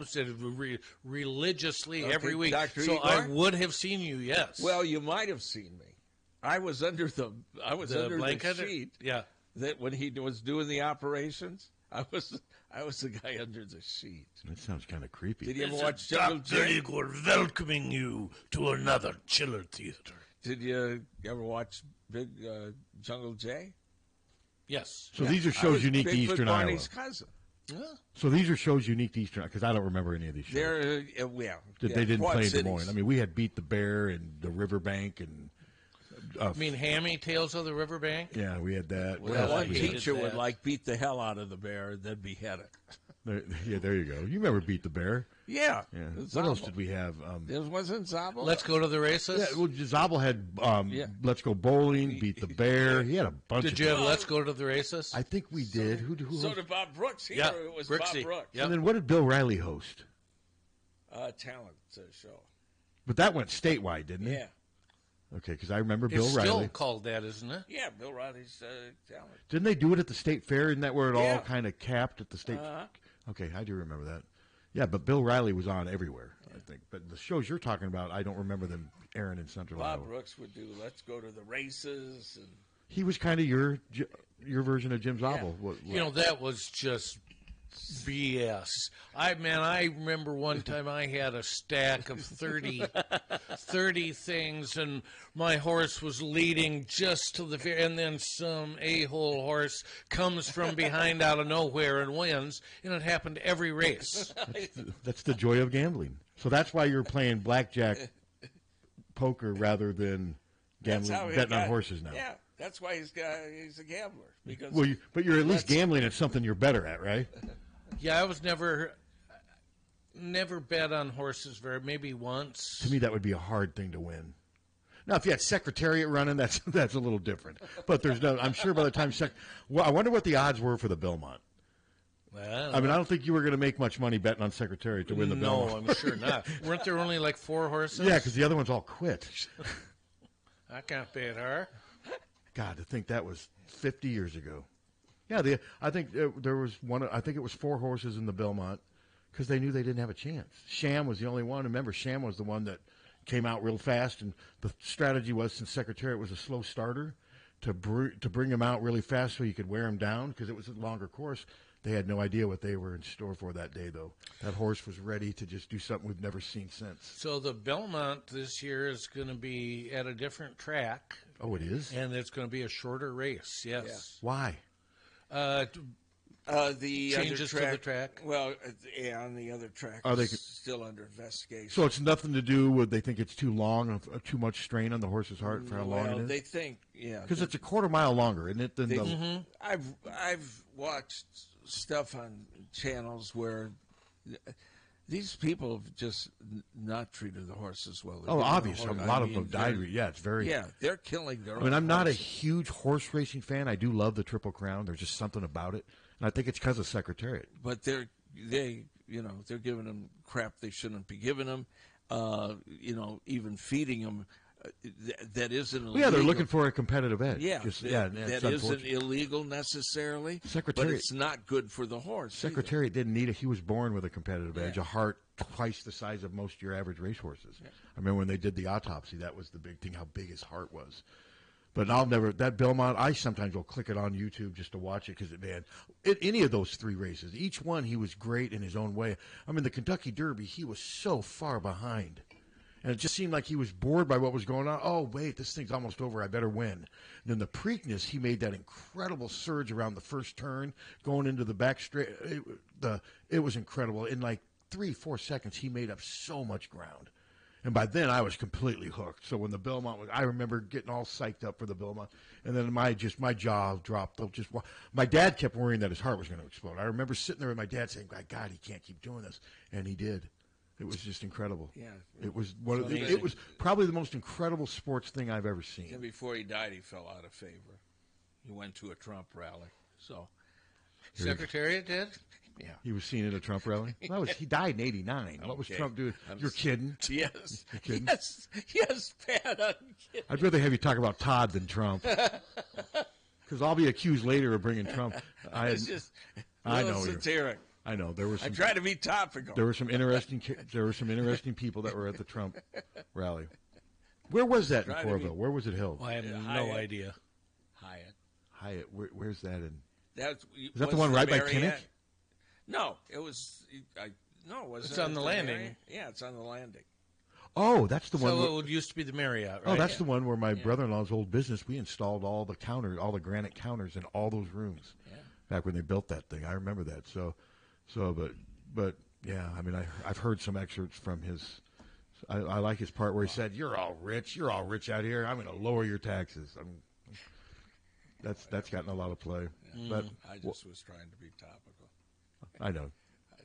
Religiously every week. Dr. So Igor? I would have seen you, yes. Well, you might have seen me. I was under the blanket? sheet. Yeah. That when he was doing the operations, I was the guy under the sheet. That sounds kind of creepy. Did you ever This watch is Jungle Dr. Jay? Igor welcoming you to another Chiller Theater. Did you ever watch Big Jungle Jay? Yes. So these are shows unique to Eastern Iowa. Barney's cousin. Yeah. So these are shows unique to Eastern, because I don't remember any of these shows. They're They didn't Quad play in Des Cities. Moines. I mean, we had Beat the Bear and the Riverbank and. I mean, Hammy Tales of the Riverbank? Yeah, we had that. What Well, else one did we have? teacher would beat the hell out of the bear and then behead it. There you go. You remember Beat the Bear? Yeah. What else did we have? There wasn't Zabel. Let's go to the races. Yeah, well, Zabel had Let's Go Bowling, Beat the Bear. He had a bunch. Did of you have Let's Go to the Races? I think we did. Who So did Bob Brooks. Here it was Brooksy. Bob Brooks. Yep. And then what did Bill Riley host? Talent show. But that went statewide, didn't it? Yeah. Okay, because I remember It's Bill still Riley. called that, isn't it? Yeah, Bill Riley's Talent. Didn't they do it at the state fair? Isn't that where it Yeah. all kind of capped at the state? Uh-huh. Okay, I do remember that. Yeah, but Bill Riley was on everywhere, I think. But the shows you're talking about, I don't remember them airing in Central Bob Iowa. Brooks would do Let's Go to the Races. And He was kind of your version of Jim Zabel. You know, that was just BS. I remember one time I had a stack of 30 things, and my horse was leading just to the fair, and then some a-hole horse comes from behind out of nowhere and wins, and it happened every race. That's the joy of gambling. So that's why you're playing blackjack poker rather than gambling, betting on horses now. Yeah, that's why he's a gambler. Because But you're at least gambling at something you're better at, right? Yeah, I was never bet on horses maybe once. To me, that would be a hard thing to win. Now, if you had Secretariat running, that's a little different. But there's no. I'm sure by the time I wonder what the odds were for the Belmont. I don't think you were going to make much money betting on Secretariat to win the Belmont. No, I'm sure not. Weren't there only like 4 horses? Yeah, because the other ones all quit. I can't bet her. God, to think that was 50 years ago. Yeah, I think there was one. I think it was 4 horses in the Belmont because they knew they didn't have a chance. Sham was the only one. Remember, Sham was the one that came out real fast, and the strategy was, since Secretariat was a slow starter, to bring him out really fast so you could wear him down because it was a longer course. They had no idea what they were in store for that day, though. That horse was ready to just do something we've never seen since. So the Belmont this year is going to be at a different track. Oh, it is? And it's going to be a shorter race, yes. Yeah. Why? The changes other track, to the track. Well, on the other track, Are they still under investigation. So it's nothing to do with they think it's too long, too much strain on the horse's heart for how long it is? They think, yeah. Because it's a quarter-mile longer, isn't it? Than I've watched stuff on channels where these people have just not treated the horses well. Oh, obvious. A lot of them died. Yeah, it's very. Yeah, they're killing their own. I mean, I'm not a horses. huge horse racing fan. I do love the Triple Crown. There's just something about it, and I think it's because of Secretariat. But they're giving them crap they shouldn't be giving them. Even feeding them. That isn't illegal. Yeah, they're looking for a competitive edge. Yeah, that isn't illegal necessarily. but it's not good for the horse. Secretariat didn't need it. He was born with a competitive edge, a heart twice the size of most of your average racehorses. Yeah. I remember when they did the autopsy, that was the big thing, how big his heart was. But that Belmont, I sometimes will click it on YouTube just to watch it because, man, any of those 3 races, each one he was great in his own way. I mean, the Kentucky Derby, he was so far behind. And it just seemed like he was bored by what was going on. Oh, wait, this thing's almost over. I better win. And then the Preakness, he made that incredible surge around the first turn, going into the back straight. It was incredible. In like 3-4 seconds, he made up so much ground. And by then, I was completely hooked. So when the Belmont was, I remember getting all psyched up for the Belmont. And then my jaw dropped. My dad kept worrying that his heart was going to explode. I remember sitting there with my dad saying, God, he can't keep doing this. And he did. It was just incredible. Yeah, it was it was probably the most incredible sports thing I've ever seen. And before he died, he fell out of favor. He went to a Trump rally. So, Secretariat did? Yeah, he was seen at a Trump rally. He died in '89. What was Trump doing? You're kidding? Yes, You're kidding? yes, Pat. I'm kidding. I'd rather have you talk about Todd than Trump, because I'll be accused later of bringing Trump. It's just a little satiric. I know there was. I try to be topical. There were some interesting people that were at the Trump rally. Where was that in Coralville? Where was it held? Well, I have no idea. Hyatt. Where's that in? Was that the one right by Kinnick? No, it was. No, it wasn't. It's on the landing. Yeah, it's on the landing. Oh, that's the one. So it used to be the Marriott, right? Oh, that's the one where my brother-in-law's old business. We installed all the counters, all the granite counters in all those rooms. Yeah. Back when they built that thing, I remember that. But yeah, I mean, I've heard some excerpts from his. I like his part where he said, "You're all rich out here. I'm going to lower your taxes." That's gotten a lot of play. But I just was trying to be topical. I know,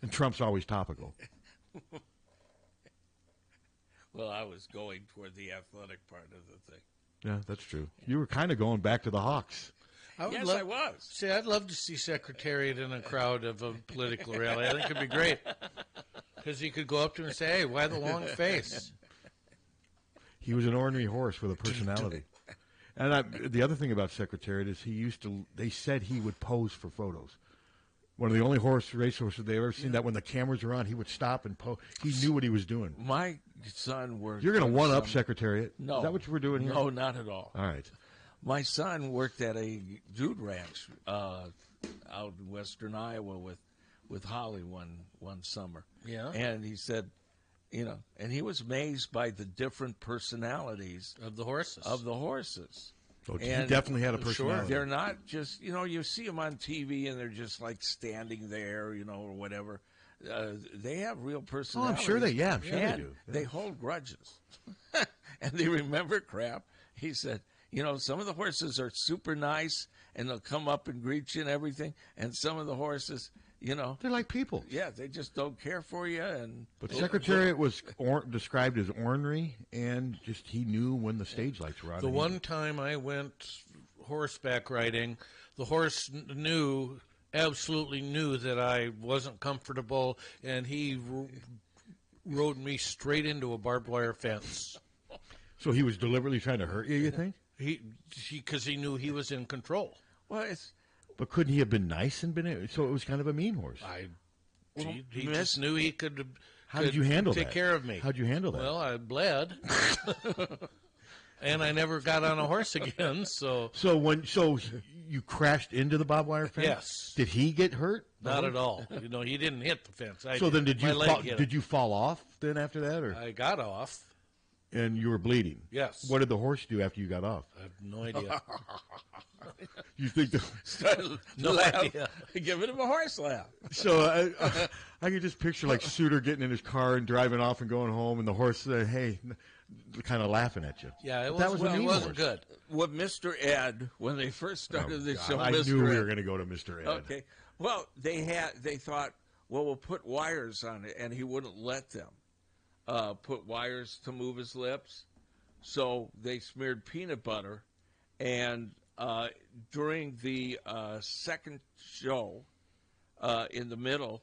and Trump's always topical. Well, I was going toward the athletic part of the thing. Yeah, that's true. You were kind of going back to the Hawks. I was. See, I'd love to see Secretariat in a crowd of a political rally. I think it'd be great. Because he could go up to him and say, "Hey, why the long face?" He was an ornery horse with a personality. And the other thing about Secretariat is they said he would pose for photos. One of the only race horses they've ever seen that when the cameras are on, he would stop and pose. He knew what he was doing. My son worked. You're going to one-up Secretariat? No. Is that what we're doing here? No, not at all. All right. My son worked at a dude ranch out in western Iowa with Holly one summer. Yeah. And he said, and he was amazed by the different personalities of the horses. So he definitely had a personality. Sure. They're not just, you see them on TV and they're just like standing there, or whatever. They have real personalities. Oh, I'm sure they do. Yeah. They hold grudges. And they remember crap. He said, some of the horses are super nice and they'll come up and greet you and everything. And some of the horses, they're like people. Yeah, they just don't care for you. But Secretariat was described as ornery, and just he knew when the stage lights were on. The one time I went horseback riding, the horse absolutely knew that I wasn't comfortable, and he rode me straight into a barbed wire fence. So he was deliberately trying to hurt you, you think? Because he knew he was in control. Well, but couldn't he have been nice and been? So it was kind of a mean horse. He just knew he could. How did you handle take care of me? How'd you handle that? Well, I bled, and I never got on a horse again. So you crashed into the barbed wire fence? Yes. Did he get hurt? Not at all. He didn't hit the fence. Then did you fall off then after that, or I got off? And you were bleeding? Yes. What did the horse do after you got off? I have no idea. You think no idea. Giving him a horse laugh. So I could just picture like Suter getting in his car and driving off and going home, and the horse said, "Hey," kind of laughing at you. Yeah, that was a mean wasn't horse. good. With Mr. Ed, when they first started the show, I knew we were going to go to Mr. Ed. Okay. Well, they thought, we'll put wires on it, and he wouldn't let them put wires to move his lips. So they smeared peanut butter, and during the second show, in the middle,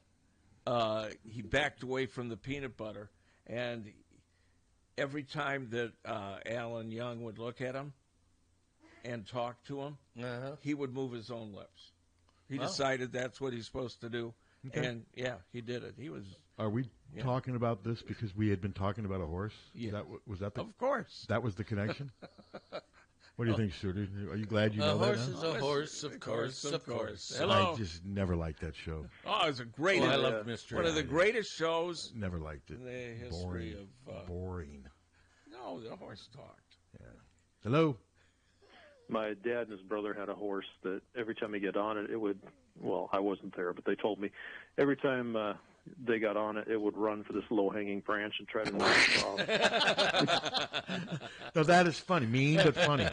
he backed away from the peanut butter, and every time that Alan Young would look at him and talk to him, he would move his own lips. He decided that's what he's supposed to do, and he did it. He was. Are we talking about this because we had been talking about a horse? Yeah. Was that of course. That was the connection? What do you think, Suter? Are you glad you know that? A horse is a horse, of course. Hello. I just never liked that show. Oh, it was a great. I love Mr. One of the greatest shows. Never liked it. In the history Boring. Oh, the horse talked. Yeah. Hello. My dad and his brother had a horse that every time he got on it, it would. Well, I wasn't there, but they told me every time they got on it, it would run for this low-hanging branch and try to knock it off. No, that is funny. Mean, but funny.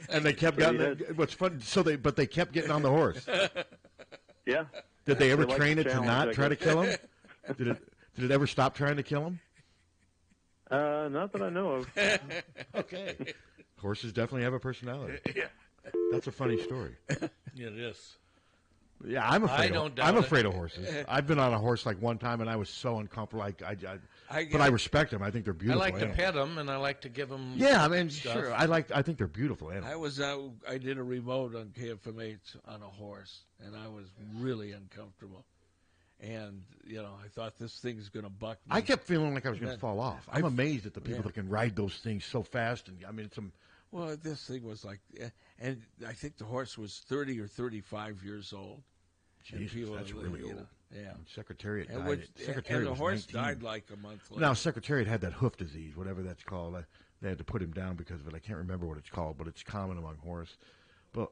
And they kept getting. What's funny? But they kept getting on the horse. Yeah. Did they ever They like train the it to challenge, not I try to guess. kill him? Did it ever stop trying to kill him? Not that I know of. Okay. Horses definitely have a personality. Yeah. That's a funny story. It is. Yeah, I'm afraid. I don't doubt I'm it. afraid of horses. I've been on a horse like one time, and I was so uncomfortable. But I respect them. I think they're I beautiful. like to animals. pet them, and I like to give them. Yeah, I mean, stuff. sure. I think they're beautiful animals. I did a remote on KFMH on a horse, and I was really uncomfortable. And, I thought this thing's going to buck me. I kept feeling like I was going to Then fall off. I'm amazed at the people that can ride those things so fast. And I mean, Well, this thing was like, and I think the horse was 30 or 35 years old. And Jesus, that's really old. Yeah. Secretariat and died. Secretariat and the was horse 19. died like a month later. Now, Secretariat had that hoof disease, whatever that's called. They had to put him down because of it. I can't remember what it's called, but it's common among horse. But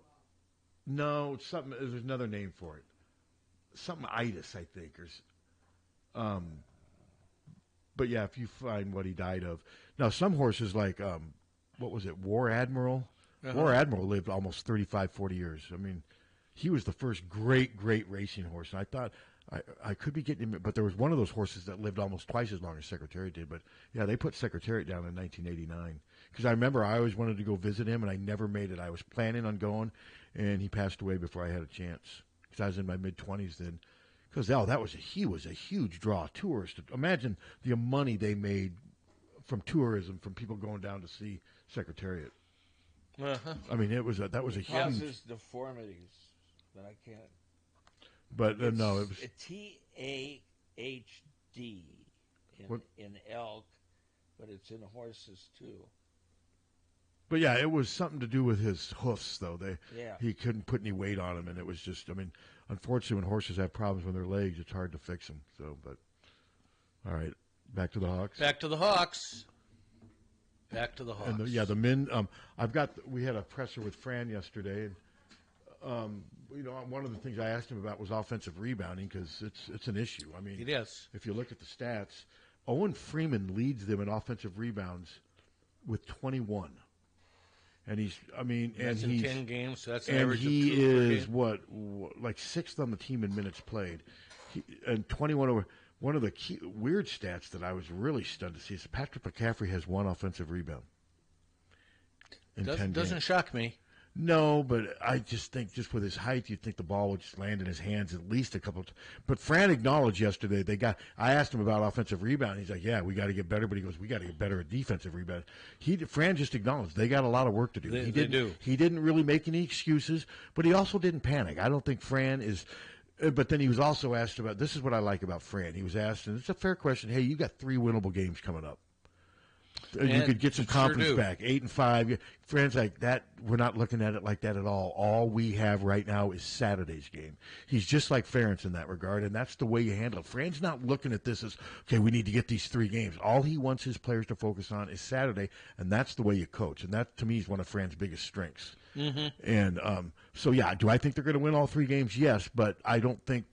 no, it's something. There's another name for it. Something itis, I think. But yeah, if you find what he died of. Now, some horses like, what was it, War Admiral? Uh-huh. War Admiral lived almost 35, 40 years. I mean, he was the first great racing horse. And I thought I could be getting him, but there was one of those horses that lived almost twice as long as Secretariat did. But yeah, they put Secretariat down in 1989. Because I remember I always wanted to go visit him, and I never made it. I was planning on going, and he passed away before I had a chance. Because I was in my mid-20s then. Because he was a huge draw. Tourists, imagine the money they made from tourism, from people going down to see Secretariat. Uh-huh. I mean, that was a huge. Causes deformities, but I can't. But no, it was TAHD in elk, but it's in horses too. But yeah, it was something to do with his hoofs, though. Yeah. He couldn't put any weight on them, and it was just. I mean, unfortunately, when horses have problems with their legs, it's hard to fix them. So, but all right, back to the Hawks. Back to the Hawks. Back to the Hawks. And the men. We had a presser with Fran yesterday, and one of the things I asked him about was offensive rebounding because it's an issue. I mean, it is. If you look at the stats, Owen Freeman leads them in offensive rebounds with 21. And he's 10 games. So that's an and average he of 2 per is game. like sixth on the team in minutes played, and 21 over. One of the key weird stats that I was really stunned to see is Patrick McCaffrey has 1 offensive rebound. In 10 games. Doesn't shock me. No, but I just think with his height, you'd think the ball would just land in his hands at least a couple. But Fran acknowledged yesterday I asked him about offensive rebound. He's like, yeah, we got to get better. But he goes, we got to get better at defensive rebound. Fran just acknowledged they got a lot of work to do. They do. He didn't really make any excuses, but he also didn't panic. I don't think Fran is. But then he was also asked about, this is what I like about Fran. He was asked, and it's a fair question, hey, you got 3 winnable games coming up. You could get some confidence back. 8-5. Fran's like that. We're not looking at it like that at all. All we have right now is Saturday's game. He's just like Ferentz in that regard, and that's the way you handle it. Fran's not looking at this as, okay, we need to get these 3 games. All he wants his players to focus on is Saturday, and that's the way you coach. And that, to me, is one of Fran's biggest strengths. Mm-hmm. And so, yeah, do I think they're going to win all 3 games? Yes, but I don't think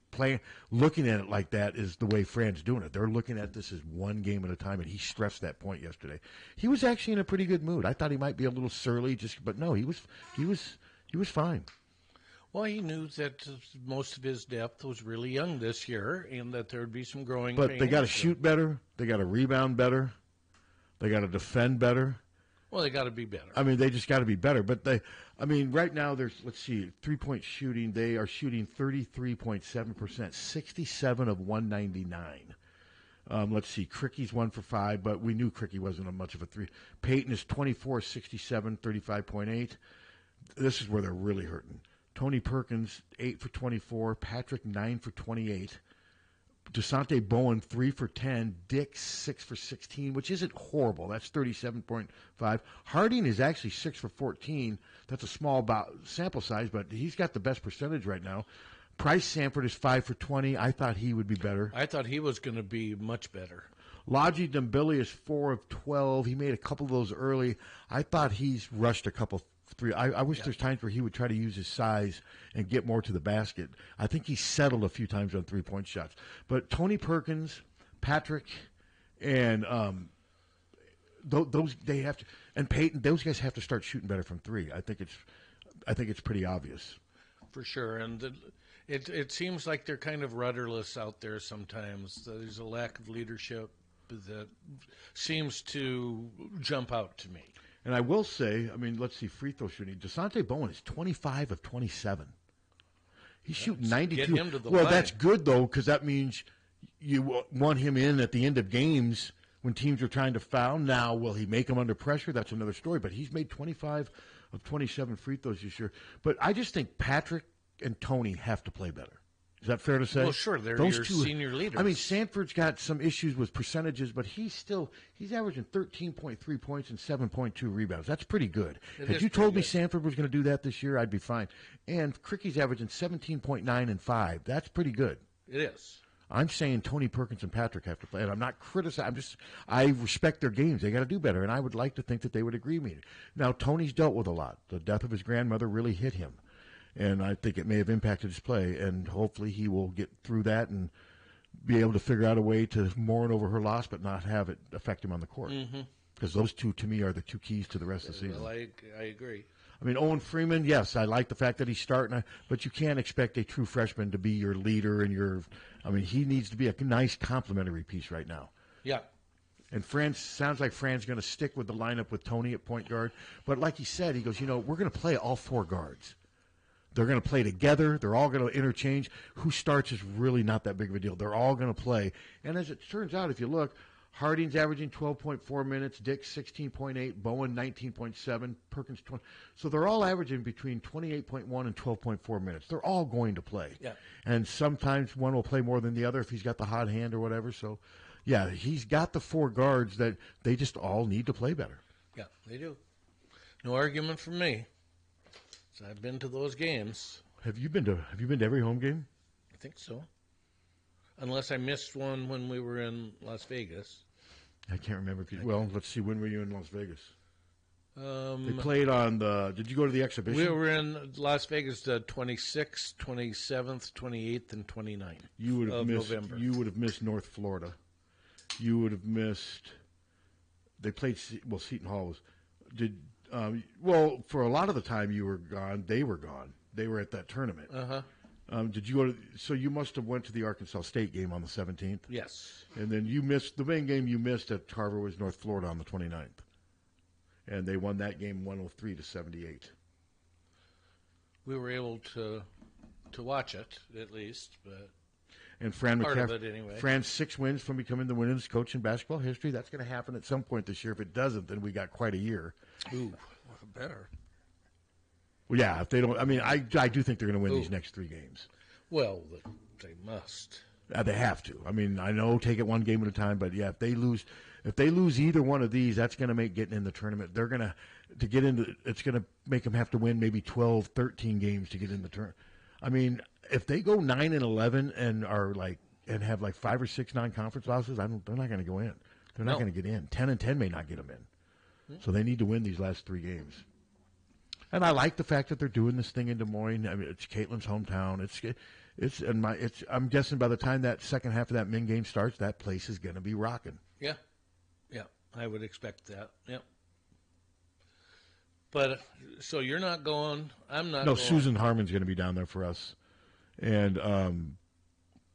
looking at it like that is the way Fran's doing it. They're looking at this as 1 game at a time, and he stressed that point yesterday. He was actually in a pretty good mood. I thought he might be a little surly, but no, he was fine. Well, he knew that most of his depth was really young this year, and that there would be some growing But pains. they got to shoot better. They got to rebound better. They got to defend better. Well, they got to be better. I mean, they just got to be better. But right now, there's, let's see, 3-point shooting. They are shooting 33.7%, 67 of 199. Let's see, Cricky's 1 for 5, but we knew Cricky wasn't much of a 3. Peyton is 24, 67, 35.8. This is where they're really hurting. Tony Perkins, 8 for 24. Patrick, 9 for 28. DeSante Bowen, 3 for 10. Dick, 6 for 16, which isn't horrible. That's 37.5. Harding is actually 6 for 14. That's a small sample size, but he's got the best percentage right now. Price Sanford is 5 for 20. I thought he would be better. I thought he was going to be much better. Logi Dembele is 4 of 12. He made a couple of those early. I thought he's rushed a couple. Three. I wish there's times where he would try to use his size and get more to the basket. I think he settled a few times on 3-point shots. But Tony Perkins, Patrick, and those they have to, and Peyton. Those guys have to start shooting better from three. I think it's pretty obvious. For sure, and it seems like they're kind of rudderless out there sometimes. There's a lack of leadership that seems to jump out to me. And I will say, I mean, let's see, free throw shooting. Desante Bowen is 25 of 27. He's shooting 92. Get him to the well, line. that's good, though, because that means you want him in at the end of games when teams are trying to foul. Now, will he make them under pressure? That's another story. But he's made 25 of 27 free throws this year. But I just think Patrick and Tony have to play better. Is that fair to say? Well, sure, they're Those your two, senior leaders. I mean, Sanford's got some issues with percentages, but he's averaging 13.3 points and 7.2 rebounds. That's pretty good. If you told me Sanford was going to do that this year, I'd be fine. And Cricky's averaging 17.9 and 5. That's pretty good. It is. I'm saying Tony Perkins and Patrick have to play, and I'm not criticizing. I respect their games. They got to do better, and I would like to think that they would agree with me. Now, Tony's dealt with a lot. The death of his grandmother really hit him. And I think it may have impacted his play, and hopefully he will get through that and be able to figure out a way to mourn over her loss but not have it affect him on the court. Because those two, to me, are the two keys to the rest of the season. Well, I agree. I mean, Owen Freeman, yes, I like the fact that he's starting, but you can't expect a true freshman to be your leader and he needs to be a nice complementary piece right now. Yeah. And sounds like Fran's going to stick with the lineup with Tony at point guard. But like he said, he goes, we're going to play all four guards. They're going to play together. They're all going to interchange. Who starts is really not that big of a deal. They're all going to play. And as it turns out, if you look, Harding's averaging 12.4 minutes, Dick 16.8, Bowen 19.7, Perkins 20. So they're all averaging between 28.1 and 12.4 minutes. They're all going to play. Yeah. And sometimes one will play more than the other if he's got the hot hand or whatever. So, yeah, he's got the four guards that they just all need to play better. Yeah, they do. No argument from me. So I've been to those games. Have you been to every home game? I think so. Unless I missed one when we were in Las Vegas. I can't remember. Well, let's see. When were you in Las Vegas? They They played on the. Did you go to the exhibition? We were in Las Vegas the 26th, 27th, 28th, and 29th You would have missed. November. You would have missed North Florida. You would have missed. They played. Seton Hall was. For a lot of the time you were gone. They were gone. They were at that tournament. Did you go to? So you must have went to the Arkansas State game on the 17th. Yes. And then you missed the main game. You missed at Carver was North Florida on the 29th, and they won that game 103-78. We were able to watch it at least, but And Fran part McCaffrey, of it anyway. Fran's 6 wins from becoming the winningest coach in basketball history. That's going to happen at some point this year. If it doesn't, then we got quite a year. Ooh, better. Well, yeah, if they don't, I mean, I do think they're going to win these next 3 games. Well, they must. They have to. I mean, I know take it one game at a time, but yeah, if they lose either one of these, that's going to make getting in the tournament. They're going to get into. It's going to make them have to win maybe 12, 13 games to get in the tournament. I mean, if they go 9-11 and have 5 or 6 non-conference losses, they're not going to go in. They're not going to get in. 10-10 may not get them in. So they need to win these last 3 games. And I like the fact that they're doing this thing in Des Moines. I mean, it's Caitlin's hometown. I'm guessing by the time that second half of that Min game starts, that place is going to be rocking. Yeah, I would expect that. Yep. But so you're not going. I'm not. No, going. Susan Harmon's going to be down there for us, and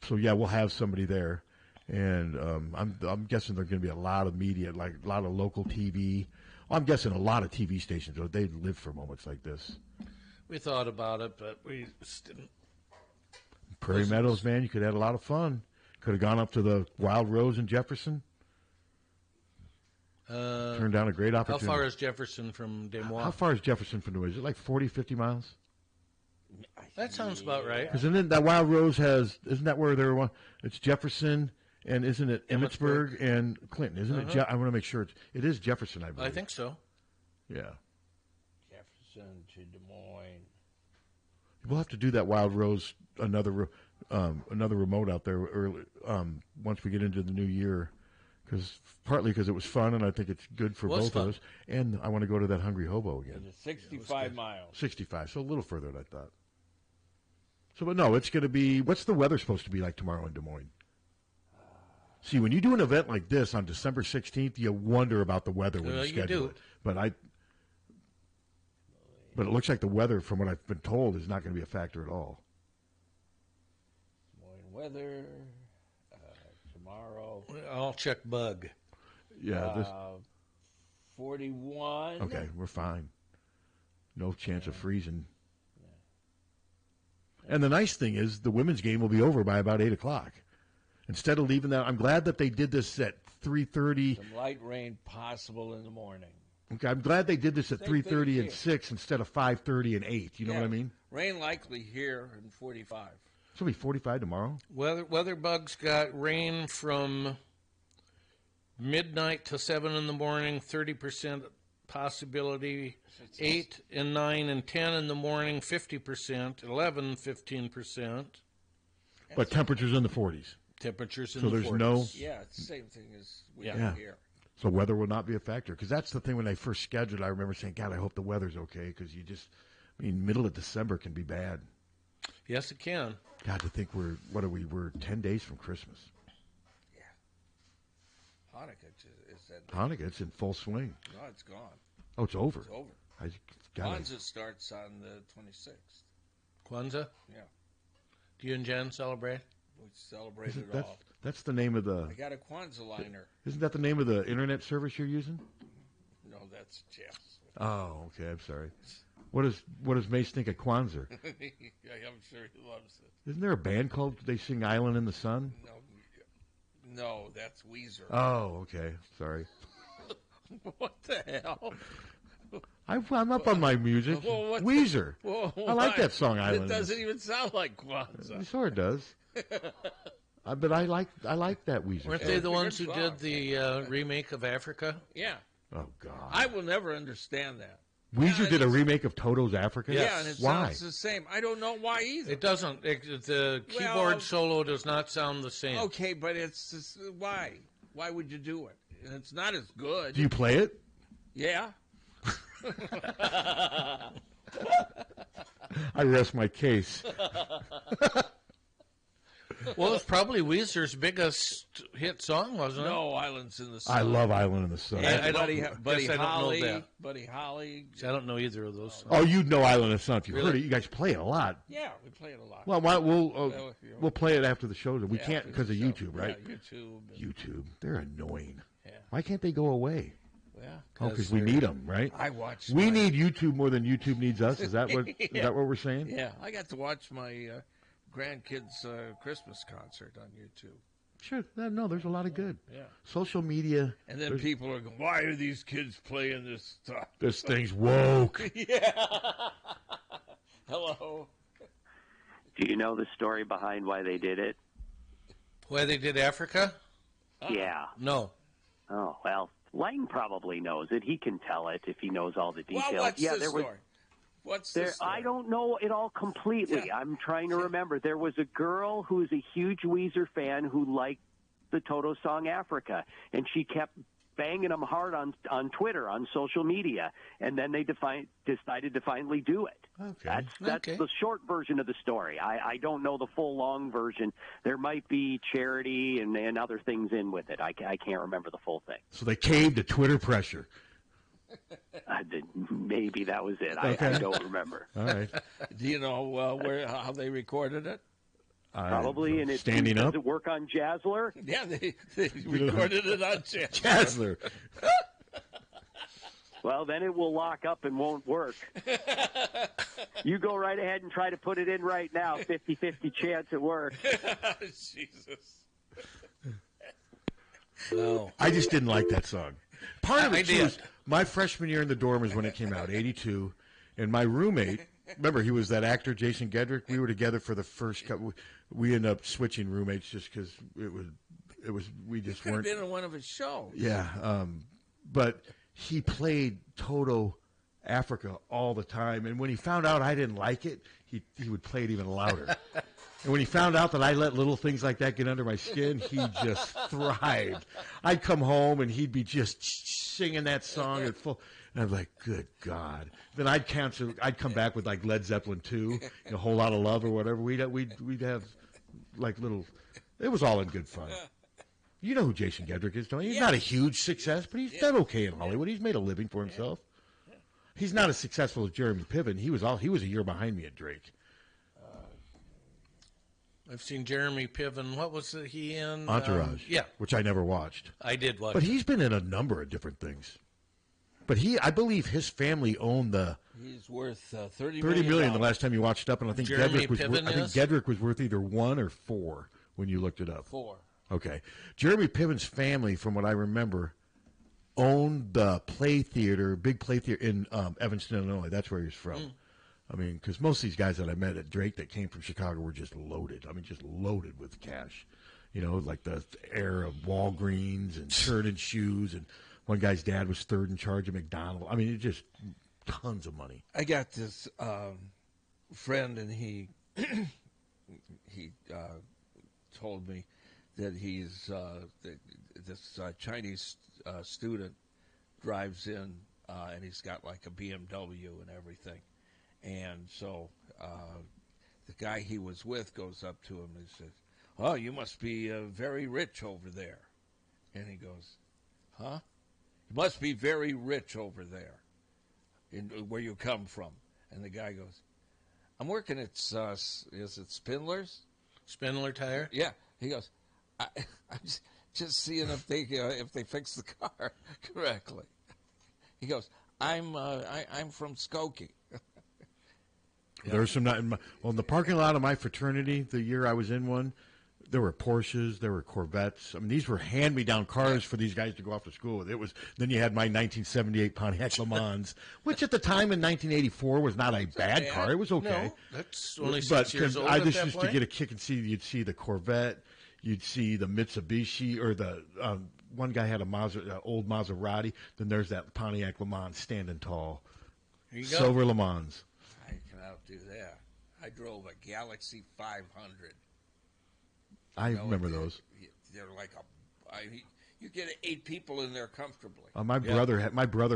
so yeah, we'll have somebody there, and I'm guessing there's going to be a lot of media, like a lot of local TV. I'm guessing a lot of TV stations. They live for moments like this. We thought about it, but we just didn't. Prairie Meadows, man, you could have had a lot of fun. Could have gone up to the Wild Rose in Jefferson. Turned down a great opportunity. How far is Jefferson from Des Moines? How far is Jefferson from Des Moines? Is it like 40, 50 miles? That sounds about right. Because that Wild Rose isn't that where they're one? It's Jefferson, and isn't it Emmitsburg and Clinton? Isn't it? I want to make sure it is Jefferson, I believe. I think so. Yeah. Jefferson to Des Moines. We'll have to do that Wild Rose, another remote out there early, once we get into the new year, partly because it was fun, and I think it's good for both of us. And I want to go to that Hungry Hobo again. It's 65 miles. 65, so a little further than I thought. So, but no, it's going to be. What's the weather supposed to be like tomorrow in Des Moines? See, when you do an event like this on December 16th, you wonder about the weather when you schedule it. But it looks like the weather, from what I've been told, is not going to be a factor at all. Des Moines weather tomorrow. I'll check bug. Yeah, 41. Okay, we're fine. No chance of freezing. And the nice thing is the women's game will be over by about 8 o'clock. Instead of leaving that, I'm glad that they did this at 3:30. Some light rain possible in the morning. Okay, I'm glad they did this at 3:30 and 6 instead of 5:30 and 8. You know what I mean? Rain likely here in 45. It's going to be 45 tomorrow? Weather bugs got rain from midnight to 7 in the morning, 30% possibility, 8 and 9 and 10 in the morning, 50%, 11, 15%. But temperatures in the 40s. Temperatures in so the 40s. So there's no... Yeah, it's the same thing as we have here. So weather will not be a factor. Because that's the thing when they first scheduled, I remember saying, God, I hope the weather's okay. Because middle of December can be bad. Yes, it can. God, to think we're 10 days from Christmas. Yeah. Hanukkah is that... Hanukkah, it's in full swing. No, it's gone. Oh, it's over. It's over. Kwanzaa starts on the 26th. Kwanzaa? Yeah. Do you and Jen celebrate? We celebrate it all. That's the name of the... I got a Kwanzaa liner. Isn't that the name of the internet service you're using? No, that's Jeff's. Oh, okay. I'm sorry. What does Mace think of Kwanzaa? I'm sure he loves it. Isn't there a band called They Sing Island in the Sun? No, that's Weezer. Oh, okay. Sorry. What the hell? I'm up on my music. Well, Weezer. I like that song, Island. It doesn't even sound like Kwanzaa. It sort of does. But I like that Weezer. Weren't they the ones who did the remake of Africa? Yeah. Oh, God. I will never understand that. Weezer did a remake of Toto's Africa? Yeah, and it sounds the same. I don't know why either. It doesn't. The keyboard solo does not sound the same. Okay, but it's just, why? Why would you do it? And it's not as good. Do you play it? Yeah. I rest my case. Well, it's probably Weezer's biggest hit song, wasn't it? No, Islands in the Sun. I love Island in the Sun. Buddy Holly. Know that. Buddy Holly. See, I don't know either of those songs. Oh, you'd know Island in the Sun if you heard it. You guys play it a lot. Yeah, we play it a lot. Well, we'll play it after the show. We can't because of YouTube, right? Yeah, YouTube. They're annoying. Yeah. Why can't they go away? Yeah, because we need them, right? I watch. We need YouTube more than YouTube needs us. Is that what? Is that what we're saying? Yeah, I got to watch my grandkids' Christmas concert on YouTube. Sure. No, there's a lot of good. Yeah. Social media. And then people are going, "Why are these kids playing this stuff? This thing's woke." Yeah. Hello. Do you know the story behind why they did it? Why they did Africa? Yeah. No. Oh, well, Lang probably knows it. He can tell it if he knows all the details. Well, what's the story? What's the story? I don't know it all completely. Yeah. I'm trying to remember. There was a girl who was a huge Weezer fan who liked the Toto song Africa, and she kept banging them hard on Twitter, on social media, and then they decided to finally do it. Okay. That's the short version of the story. I don't know the full long version. There might be charity and other things in with it. I can't remember the full thing. So they caved to Twitter pressure. Maybe that was it. Okay. I don't remember. All right. Do you know how they recorded it? Probably, and standing up. Does it work on Jazzler? Yeah, they recorded it on Jazzler. Well, then it will lock up and won't work. You go right ahead and try to put it in right now. 50-50 chance it works. Jesus. No. I just didn't like that song. Part of it was my freshman year in the dorm is when it came out, 82, and my roommate, remember he was that actor, Jason Gedrick? We were together for the first couple. We ended up switching roommates just because we just could have weren't. been in one of his shows. Yeah, but he played Toto Africa all the time, and when he found out I didn't like it, he would play it even louder. And when he found out that I let little things like that get under my skin, he just thrived. I'd come home and he'd be just singing that song at full, and I'm like, good God. Then I'd come back with like Led Zeppelin 2, A Whole Lot of Love or whatever. We'd have like little. It was all in good fun. You know who Jason Gedrick is, don't you? He's not a huge success, but he's done okay in Hollywood. He's made a living for himself. He's not as successful as Jeremy Piven. He was a year behind me at Drake. I've seen Jeremy Piven. What was he in? Entourage. Yeah. Which I never watched. I did watch. But he's been in a number of different things. But I believe his family owned the. He's worth $30 million the last time you watched up, and I think Jeremy Gedrick was worth either 1 or 4 when you looked it up. 4. Okay. Jeremy Piven's family, from what I remember, owned the big play theater in Evanston, Illinois. That's where he was from. I mean, because most of these guys that I met at Drake that came from Chicago were just loaded. I mean, just loaded with cash. You know, like the heir of Walgreens and Shirt and Shoes. And one guy's dad was third in charge of McDonald's. I mean, it just tons of money. I got this friend, and he told me that he's this Chinese student drives in, and he's got like a BMW and everything. And so the guy he was with goes up to him and says, "Oh, you must be very rich over there." And he goes, "Huh? You must be very rich over there, where you come from." And the guy goes, "I'm working at, is it Spindler's?" Spindler Tire? Yeah. He goes, I'm just seeing if they fix the car correctly. He goes, I'm from Skokie. There's some in the parking lot of my fraternity the year I was in one. There were Porsches, there were Corvettes. I mean, these were hand-me-down cars for these guys to go off to school with. Then you had my 1978 Pontiac Le Mans, which at the time in 1984 was not a bad car. It was okay. No, that's only 6 years old. I just used to get a kick and you'd see the Corvette, you'd see the Mitsubishi, or the one guy had a old Maserati. Then there's that Pontiac Le Mans standing tall, there you go. Silver Le Mans. I can outdo that. I drove a Galaxy 500. I remember those. They're like you get 8 people in there comfortably. My brother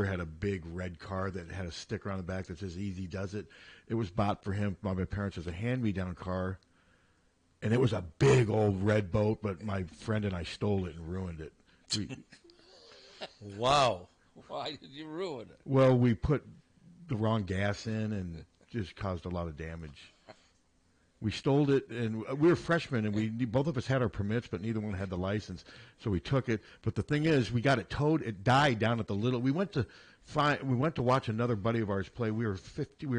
had a big red car that had a sticker on the back that says "Easy Does It." It was bought for him by my parents as a hand-me-down car, and it was a big old red boat. But my friend and I stole it and ruined it. Wow! Why did you ruin it? Well, we put the wrong gas in and just caused a lot of damage. We stole it, and we were freshmen, and both of us had our permits, but neither one had the license, so we took it. But the thing is, we got it towed. It died down at the Little. We went to watch another buddy of ours play. We were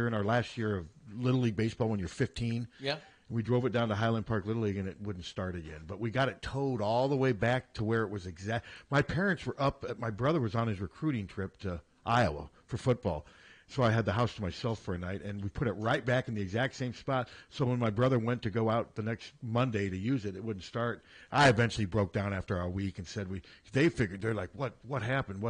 in our last year of Little League baseball when you're 15. Yeah. We drove it down to Highland Park Little League, and it wouldn't start again. But we got it towed all the way back to where it was exact. My parents were up. My brother was on his recruiting trip to Iowa for football. So I had the house to myself for a night, and we put it right back in the exact same spot. So when my brother went to go out the next Monday to use it, it wouldn't start. I eventually broke down after a week and said they figured, they're like, what happened?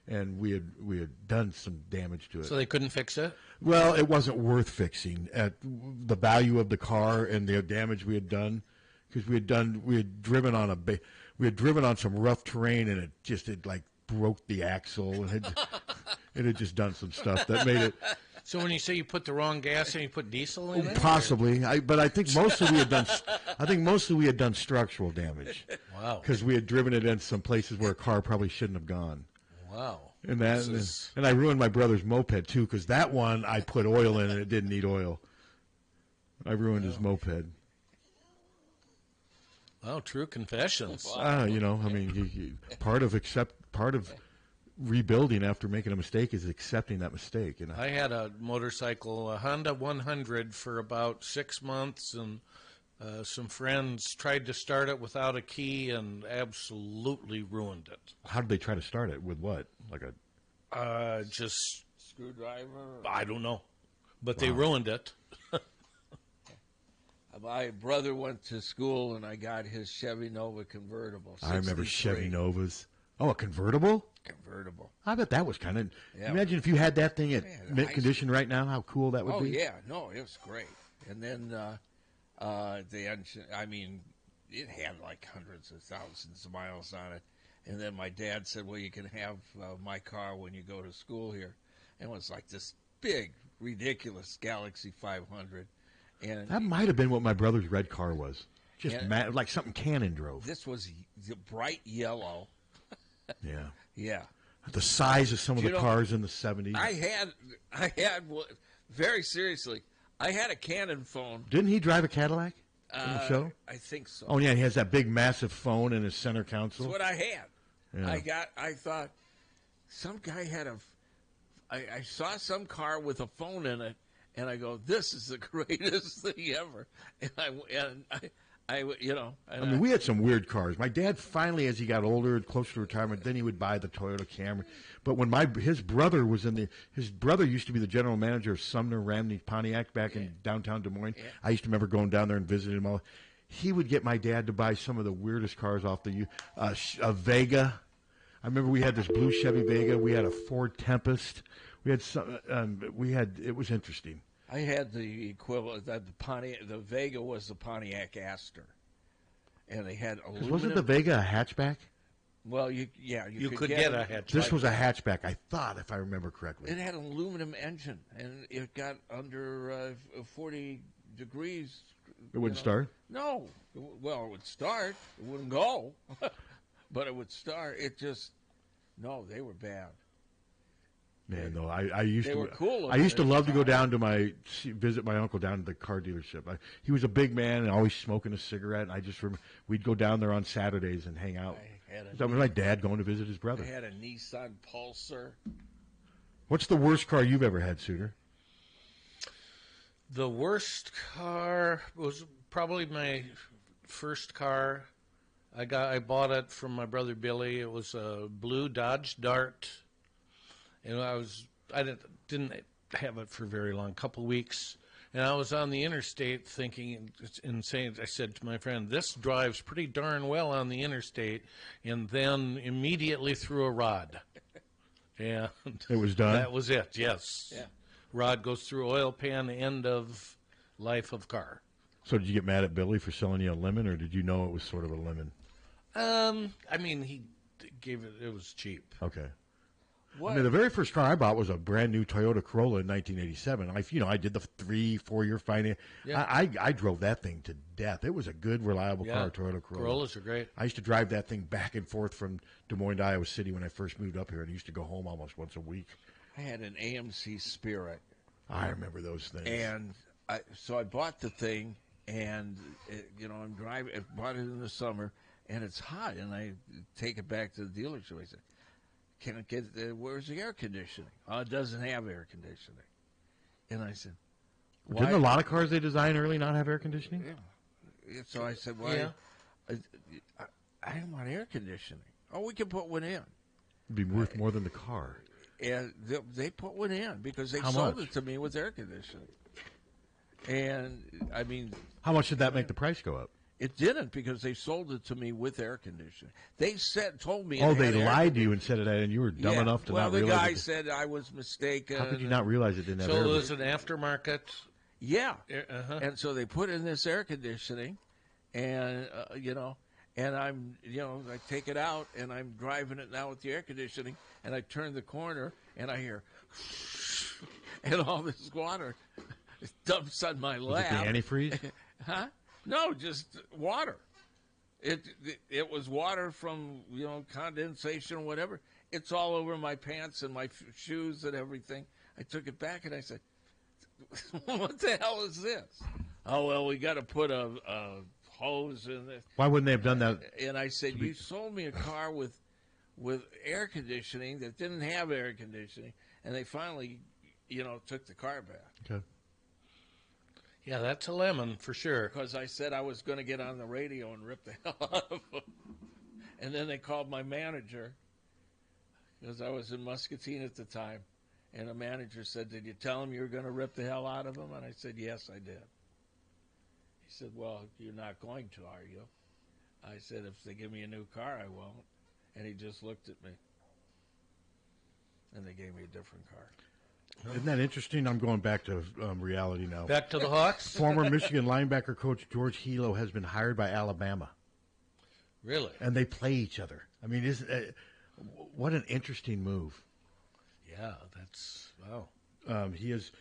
And we had done some damage to it. So they couldn't fix it? Well, it wasn't worth fixing at the value of the car and the damage we had done, because we had driven on some rough terrain, and it like broke the axle, and it had just done some stuff that made it. So when you say you put the wrong gas in, you put diesel in it? Possibly, but I think mostly we had done structural damage. Wow! Because we had driven it in some places where a car probably shouldn't have gone. Wow! And I ruined my brother's moped too, because that one I put oil in and it didn't need oil. I ruined his moped. Oh, true confessions. I mean, part of rebuilding after making a mistake is accepting that mistake. I had a motorcycle, a Honda 100, for about 6 months, and some friends tried to start it without a key and absolutely ruined it. How did they try to start it? With what? Like a just screwdriver? I don't know, but they ruined it. My brother went to school, and I got his Chevy Nova convertible. 63. I remember Chevy Novas. Oh, a convertible? Convertible. I bet that was kind of... Yeah. Imagine if you had that thing at mint condition right now, how cool that would be. Oh, yeah. No, it was great. And then The engine, I mean, it had like hundreds of thousands of miles on it. And then my dad said, well, you can have my car when you go to school here. And it was like this big, ridiculous Galaxy 500. And That might have been what my brother's red car was. Just like something Cannon drove. This was bright yellow. Yeah. Yeah. The size of some of the cars in the 70s. I had very seriously, I had a Canon phone. Didn't he drive a Cadillac in the show? I think so. Oh, yeah, he has that big, massive phone in his center console. That's what I had. Yeah. I thought some guy had I saw some car with a phone in it, and I go, this is the greatest thing ever. And we had some weird cars. My dad finally, as he got older, closer to retirement, then he would buy the Toyota Camry. But when his brother his brother used to be the general manager of Sumner Ramney Pontiac back in downtown Des Moines. Yeah. I used to remember going down there and visiting him all. He would get my dad to buy some of the weirdest cars off a Vega. I remember we had this blue Chevy Vega. We had a Ford Tempest. We had some. It was interesting. I had the equivalent. The Pontiac. The Vega was the Pontiac Astor, and they had aluminum. Wasn't the Vega a hatchback? Well, you could get a hatchback. This was a hatchback, I thought, if I remember correctly. It had an aluminum engine, and it got under 40 degrees. It wouldn't start? No. Well, it would start. It wouldn't go, but it would start. No, they were bad. Man, no, I used they to. Were cool I used to love to go down to visit my uncle down to the car dealership. He was a big man and always smoking a cigarette. And I just remember we'd go down there on Saturdays and hang out. That was my dad going to visit his brother. I had a Nissan Pulsar. What's the worst car you've ever had, Suter? The worst car was probably my first car. I bought it from my brother Billy. It was a blue Dodge Dart. And I didn't have it for very long, a couple weeks. And I was on the interstate thinking and saying, I said to my friend, this drives pretty darn well on the interstate, and then immediately threw a rod. And it was done? That was it, yes. Yeah. Rod goes through oil pan, end of life of car. So did you get mad at Billy for selling you a lemon, or did you know it was sort of a lemon? I mean, he gave it was cheap. Okay. What? I mean, the very first car I bought was a brand new Toyota Corolla in 1987. I did the 3-4 year finance. Yeah. I drove that thing to death. It was a good, reliable car, Toyota Corolla. Corollas are great. I used to drive that thing back and forth from Des Moines to Iowa City when I first moved up here, and I used to go home almost once a week. I had an AMC Spirit. I remember those things. And so I bought the thing, and I'm driving. I bought it in the summer, and it's hot, and I take it back to the dealership. I said, can it get, where's the air conditioning? Oh, it doesn't have air conditioning. And I said, why? Didn't a lot of cars they design early not have air conditioning? Yeah. So I said, why? Yeah. I didn't want air conditioning. Oh, we can put one in. It'd be worth more than the car. And they put one in because they How sold much? it to me with air conditioning. And, I mean... How much did that make the price go up? It didn't because they sold it to me with air conditioning. They told me. Oh, they lied to you and said it, and you were dumb enough to not realize it. Well, the guy said I was mistaken. How could you not realize it didn't have air? So it was an aftermarket? Yeah. And so they put in this air conditioning, and, and I'm, I take it out, and I'm driving it now with the air conditioning, and I turn the corner, and I hear, and all this water dumps on my lap. Was it the antifreeze? Huh? No, just water. It was water from, condensation or whatever. It's all over my pants and my shoes and everything. I took it back and I said, what the hell is this? Oh, well, we got to put a hose in this. Why wouldn't they have done that? And I said, you sold me a car with air conditioning that didn't have air conditioning. And they finally, took the car back. Okay. Yeah, that's a lemon for sure. Because I said I was going to get on the radio and rip the hell out of them. And then they called my manager, because I was in Muscatine at the time. And the manager said, did you tell him you were going to rip the hell out of them? And I said, yes, I did. He said, well, you're not going to, are you? I said, if they give me a new car, I won't. And he just looked at me. And they gave me a different car. Isn't that interesting? I'm going back to reality now. Back to the Hawks? Former Michigan linebacker coach George Hilo has been hired by Alabama. Really? And they play each other. I mean, what an interesting move. Yeah, that's, wow. He has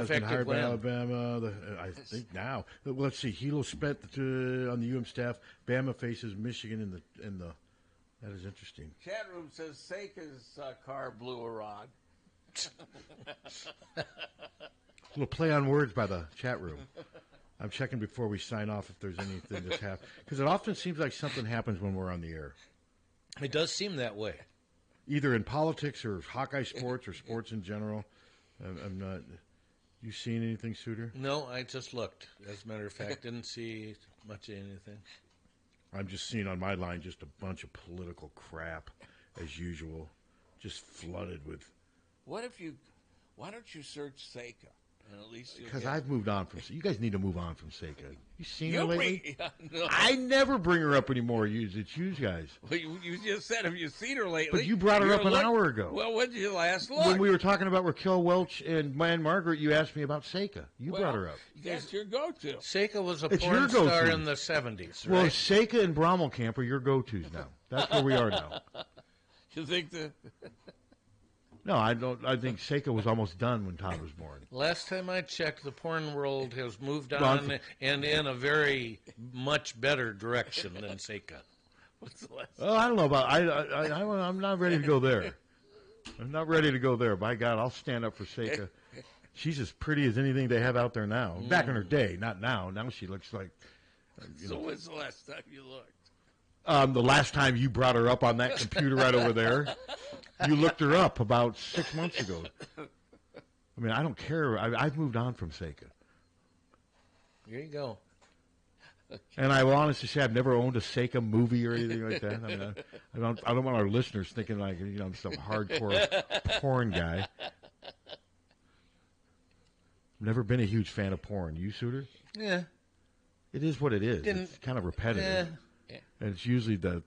been hired by Alabama. I think now. Let's see. Hilo spent on the UM staff. Bama faces Michigan in the. That is interesting. Chat room says Seika's car blew a rod. A little play on words by the chat room. I'm checking before we sign off if there's anything that's happened. Because it often seems like something happens when we're on the air. It does seem that way. Either in politics or Hawkeye sports or sports in general. I'm not. You seen anything, Suter? No, I just looked. As a matter of fact, didn't see much of anything. I'm just seeing on my line just a bunch of political crap, as usual. Just flooded with. Why don't you search Seika? And at least because I've moved on from. You guys need to move on from Seika. You seen her lately? No. I never bring her up anymore. It's you guys. Well, you just said, have you seen her lately? But you brought her up an hour ago. Well, when did you last look? When we were talking about Raquel Welch and Margaret, you asked me about Seika. You brought her up. That's your go-to. Seika was a porn star in the 70s, right? Well, Seika and Brommelkamp are your go-tos now. That's where we are now. You think that? No, I don't. I think Seika was almost done when Todd was born. Last time I checked, the porn world has moved on and in a very much better direction than Seika. What's the last? Oh, I don't know about. I'm not ready to go there. I'm not ready to go there. By God, I'll stand up for Seika. She's as pretty as anything they have out there now. Back in her day, not now. Now she looks like. So when's the last time you looked? The last time you brought her up on that computer right over there, you looked her up about 6 months ago. I mean, I don't care. I've moved on from Seika. There you go. And I will honestly say I've never owned a Seika movie or anything like that. I mean, I don't want our listeners thinking like I'm some hardcore porn guy. Never been a huge fan of porn. You, Suter? Yeah. It is what it is. It's kind of repetitive. Yeah. And it's usually the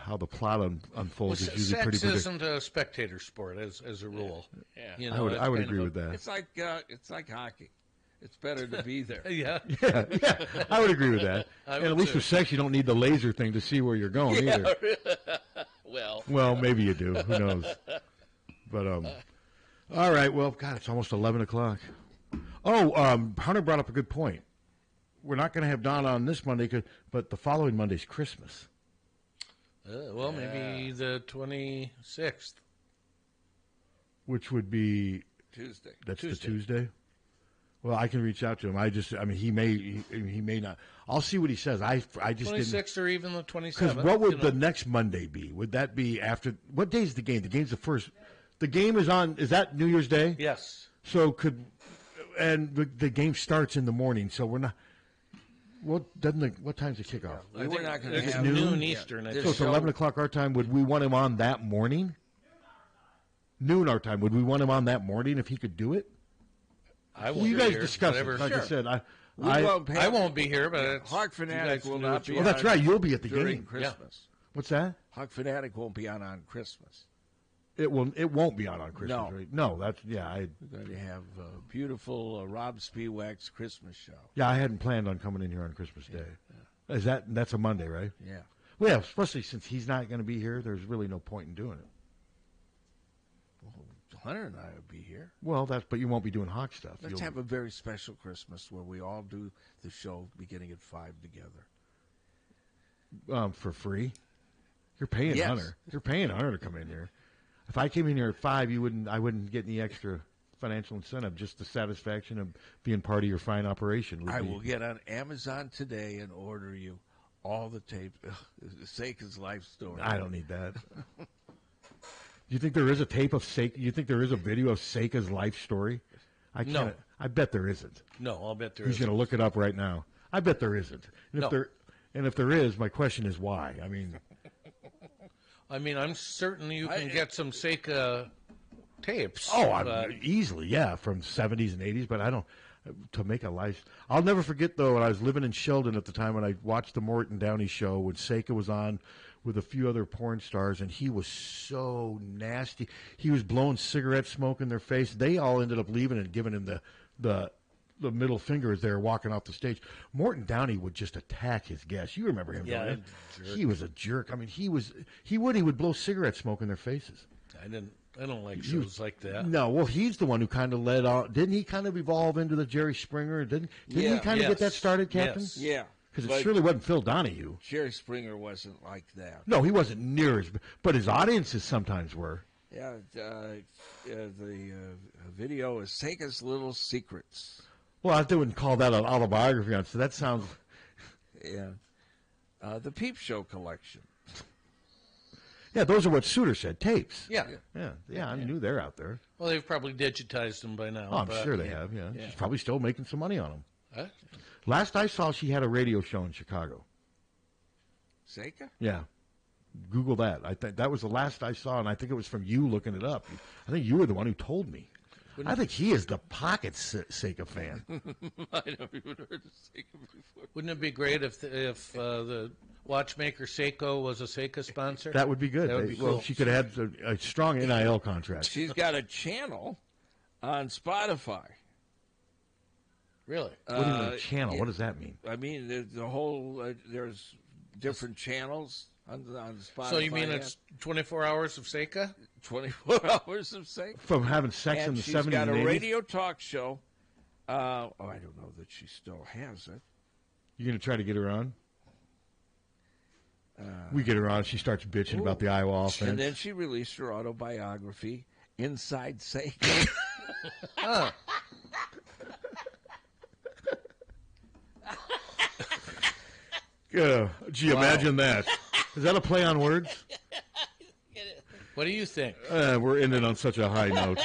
how the plot unfolds is usually pretty predictable. Sex isn't a spectator sport as a rule. Yeah. You know, I would agree with that. It's like hockey. It's better to be there. Yeah. I would agree with that. And at least with sex, you don't need the laser thing to see where you're going either. Well, maybe you do. Who knows? But all right. Well, God, it's almost 11 o'clock. Oh, Hunter brought up a good point. We're not going to have Don on this Monday, but the following Monday's Christmas. Maybe the 26th. Which would be Tuesday. That's Tuesday. The Tuesday? Well, I can reach out to him. He may not. I'll see what he says. I just 26th or even the 27th. Because what would the next Monday be? Would that be after? What day is the game? The game's the first. The game is on. Is that New Year's Day? Yes. So the game starts in the morning. So we're not. What time's the kickoff? We're not going to it's have noon Eastern. So it's 11 o'clock our time. Would we want him on that morning? Noon our time. Would we want him on that morning if he could do it? You guys discuss it. Like I said, I won't be here, but Hawk Fanatic will not be. Well, that's right. You'll be at the during game. Christmas. Yeah. What's that? Hawk Fanatic won't be on Christmas. It won't be on Christmas. No. Right? No, that's We're going to have a beautiful Rob Spiewak's Christmas show. Yeah, I hadn't planned on coming in here on Christmas Day. Yeah. That's a Monday, right? Yeah. Well, yeah, especially since he's not going to be here, there's really no point in doing it. Well, Hunter and I will be here. Well, but you won't be doing Hawk stuff. Let's have a very special Christmas where we all do the show beginning at 5 together. For free? You're paying Yes. Hunter. You're paying Hunter to come in here. If I came in here at 5, I wouldn't get any extra financial incentive, just the satisfaction of being part of your fine operation. I will get on Amazon today and order you all the tapes. Seika's life story. I don't need that. You think there is a tape of Seika? You think there is a video of Seika's life story? No. I bet there isn't. No, I'll bet there He's going to look it up right now. I bet there isn't. And if there is, my question is why? I mean, I'm certain you can get some Seika tapes. Oh, easily, yeah, from 70s and 80s, but I don't. To make a life. I'll never forget, though, when I was living in Sheldon at the time when I watched the Morton Downey show when Seika was on with a few other porn stars, and he was so nasty. He was blowing cigarette smoke in their face. They all ended up leaving and giving him the middle finger as they were walking off the stage. Morton Downey would just attack his guests. You remember him, Yeah, don't you? He was a jerk. I mean, he would blow cigarette smoke in their faces. I don't like shows like that. No, well, he's the one who kind of led on. Didn't he kind of evolve into the Jerry Springer? Didn't he kind of get that started, Captain? Yes. Yeah. Because it surely wasn't Phil Donahue. Jerry Springer wasn't like that. No, he wasn't near as, but his audiences sometimes were. Yeah, the video is Seika's Little Secrets. Well, I wouldn't call that an autobiography, so that sounds... Yeah. The Peep Show collection. Yeah, those are what Suter said, tapes. Yeah. Yeah, I knew they're out there. Well, they've probably digitized them by now. Oh, I'm sure they have, yeah. She's probably still making some money on them. Huh? Last I saw, she had a radio show in Chicago. Seika? Yeah. Google that. I think that was the last I saw, and I think it was from you looking it up. I think you were the one who told me. I think he is the pocket Seika fan. I never even heard of Seika before. Wouldn't it be great if the watchmaker Seiko was a Seika sponsor? That would be good. That would be cool. Well, she could have had a strong NIL contract. She's got a channel on Spotify. Really? What do you mean channel? What does that mean? I mean, the whole there's different channels on Spotify. So you mean it's 24 hours of Seika? 24 hours of Seika. From having sex in the 70s and 80s? She's got a radio talk show. I don't know that she still has it. You going to try to get her on? We get her on. She starts bitching about the Iowa offense. And then she released her autobiography, Inside Seika. Gee, imagine that. Is that a play on words? What do you think? We're ending on such a high note.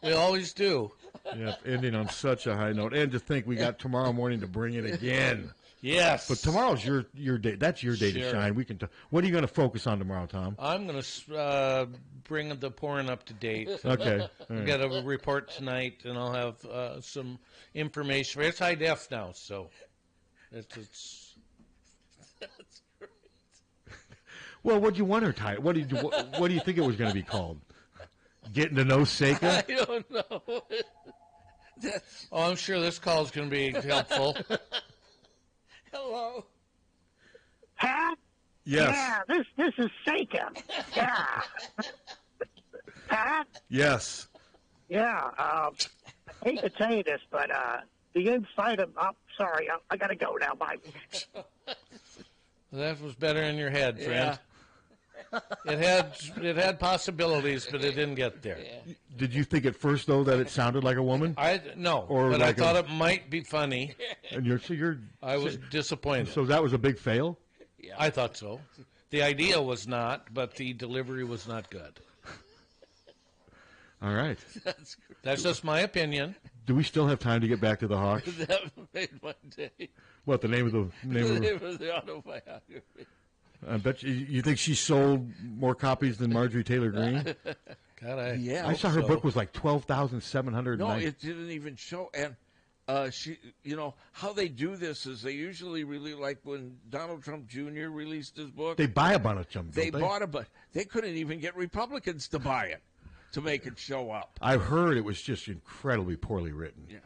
We always do. Yeah, ending on such a high note. And to think we got tomorrow morning to bring it again. Yes. But tomorrow's your day. That's your day to shine. We can. What are you going to focus on tomorrow, Tom? I'm going to bring the porn up to date. Okay. We've got a report tonight, and I'll have some information. It's high def now, so it's That's great. Well, what do you want her title? What do you think it was going to be called? Getting to know Seika? I don't know. I'm sure this call is going to be helpful. Hello. Pat? Yes. Yeah, this is Seika. Yeah. Pat? Yes. Yeah. I hate to tell you this, but the inside of... Oh, sorry, I got to go now. Bye. That was better in your head, friend. Yeah. It had possibilities, but it didn't get there. Yeah. Did you think at first though that it sounded like a woman? No, or but like I thought it might be funny. And I was disappointed. So that was a big fail? Yeah. I thought so. The idea was not, but the delivery was not good. All right. That's just my opinion. Do we still have time to get back to the Hawks? That made my day. What, the name of the name of the autobiography? I bet you think she sold more copies than Marjorie Taylor Greene? God, I saw her book was like 12,700. No, it didn't even show. And she, how they do this is they usually really like when Donald Trump Jr. released his book. They buy a bunch of them. They bought a bunch. They couldn't even get Republicans to buy it to make it show up. I've heard it was just incredibly poorly written. Yeah.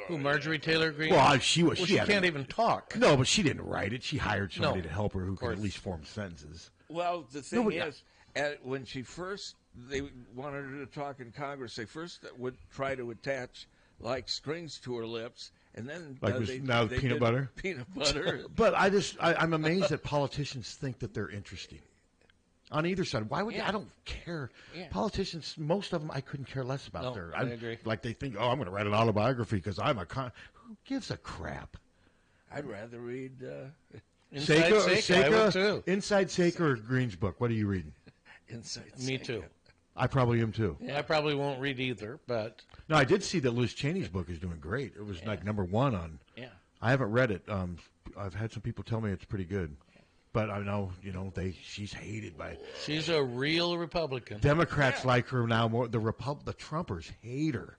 Who, Marjorie Taylor Greene? Well, she can't even talk. No, but she didn't write it. She hired somebody to help her who could at least form sentences. Well, the thing is, when they wanted her to talk in Congress, they first would try to attach like strings to her lips, and then they peanut butter. Peanut butter. But I'm amazed that politicians think that they're interesting. On either side, why would I don't care. Yeah. Politicians, most of them, I couldn't care less about. I agree. Like they think, I'm going to write an autobiography because I'm a Who gives a crap? I'd rather read Inside Seika. I would too. Inside Seika or Green's book. What are you reading? Inside Me Seika. too. I probably am too. Yeah. I probably won't read either, but no, I did see that Liz Cheney's book is doing great. It was like number 1 on. Yeah. I haven't read it. I've had some people tell me it's pretty good. But I know, she's hated by. She's a real Republican. Democrats like her now more. The Trumpers hate her.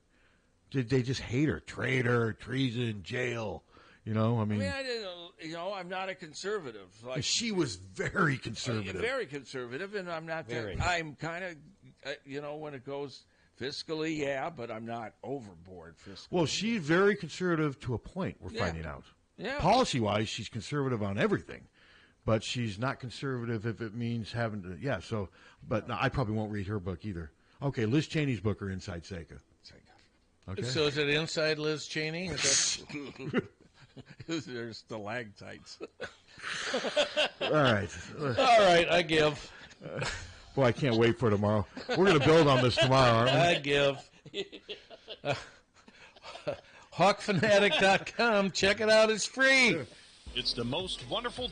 They just hate her. Traitor, treason, jail. I mean, I'm not a conservative. Like, she was very conservative. Very conservative, and I'm not. Very. I'm kind of, when it goes fiscally, yeah, but I'm not overboard fiscally. Well, she's very conservative to a point. We're finding out. Yeah. Policy-wise, she's conservative on everything, but she's not conservative if it means having to. Yeah. So, but no, I probably won't read her book either. Okay, Liz Cheney's book or Inside Seika. Okay. So is it Inside Liz Cheney? There's stalactites. All right. All right, I give. Boy, I can't wait for tomorrow. We're going to build on this tomorrow, aren't we? I give. Hawkfanatic.com. Check it out. It's free. It's the most wonderful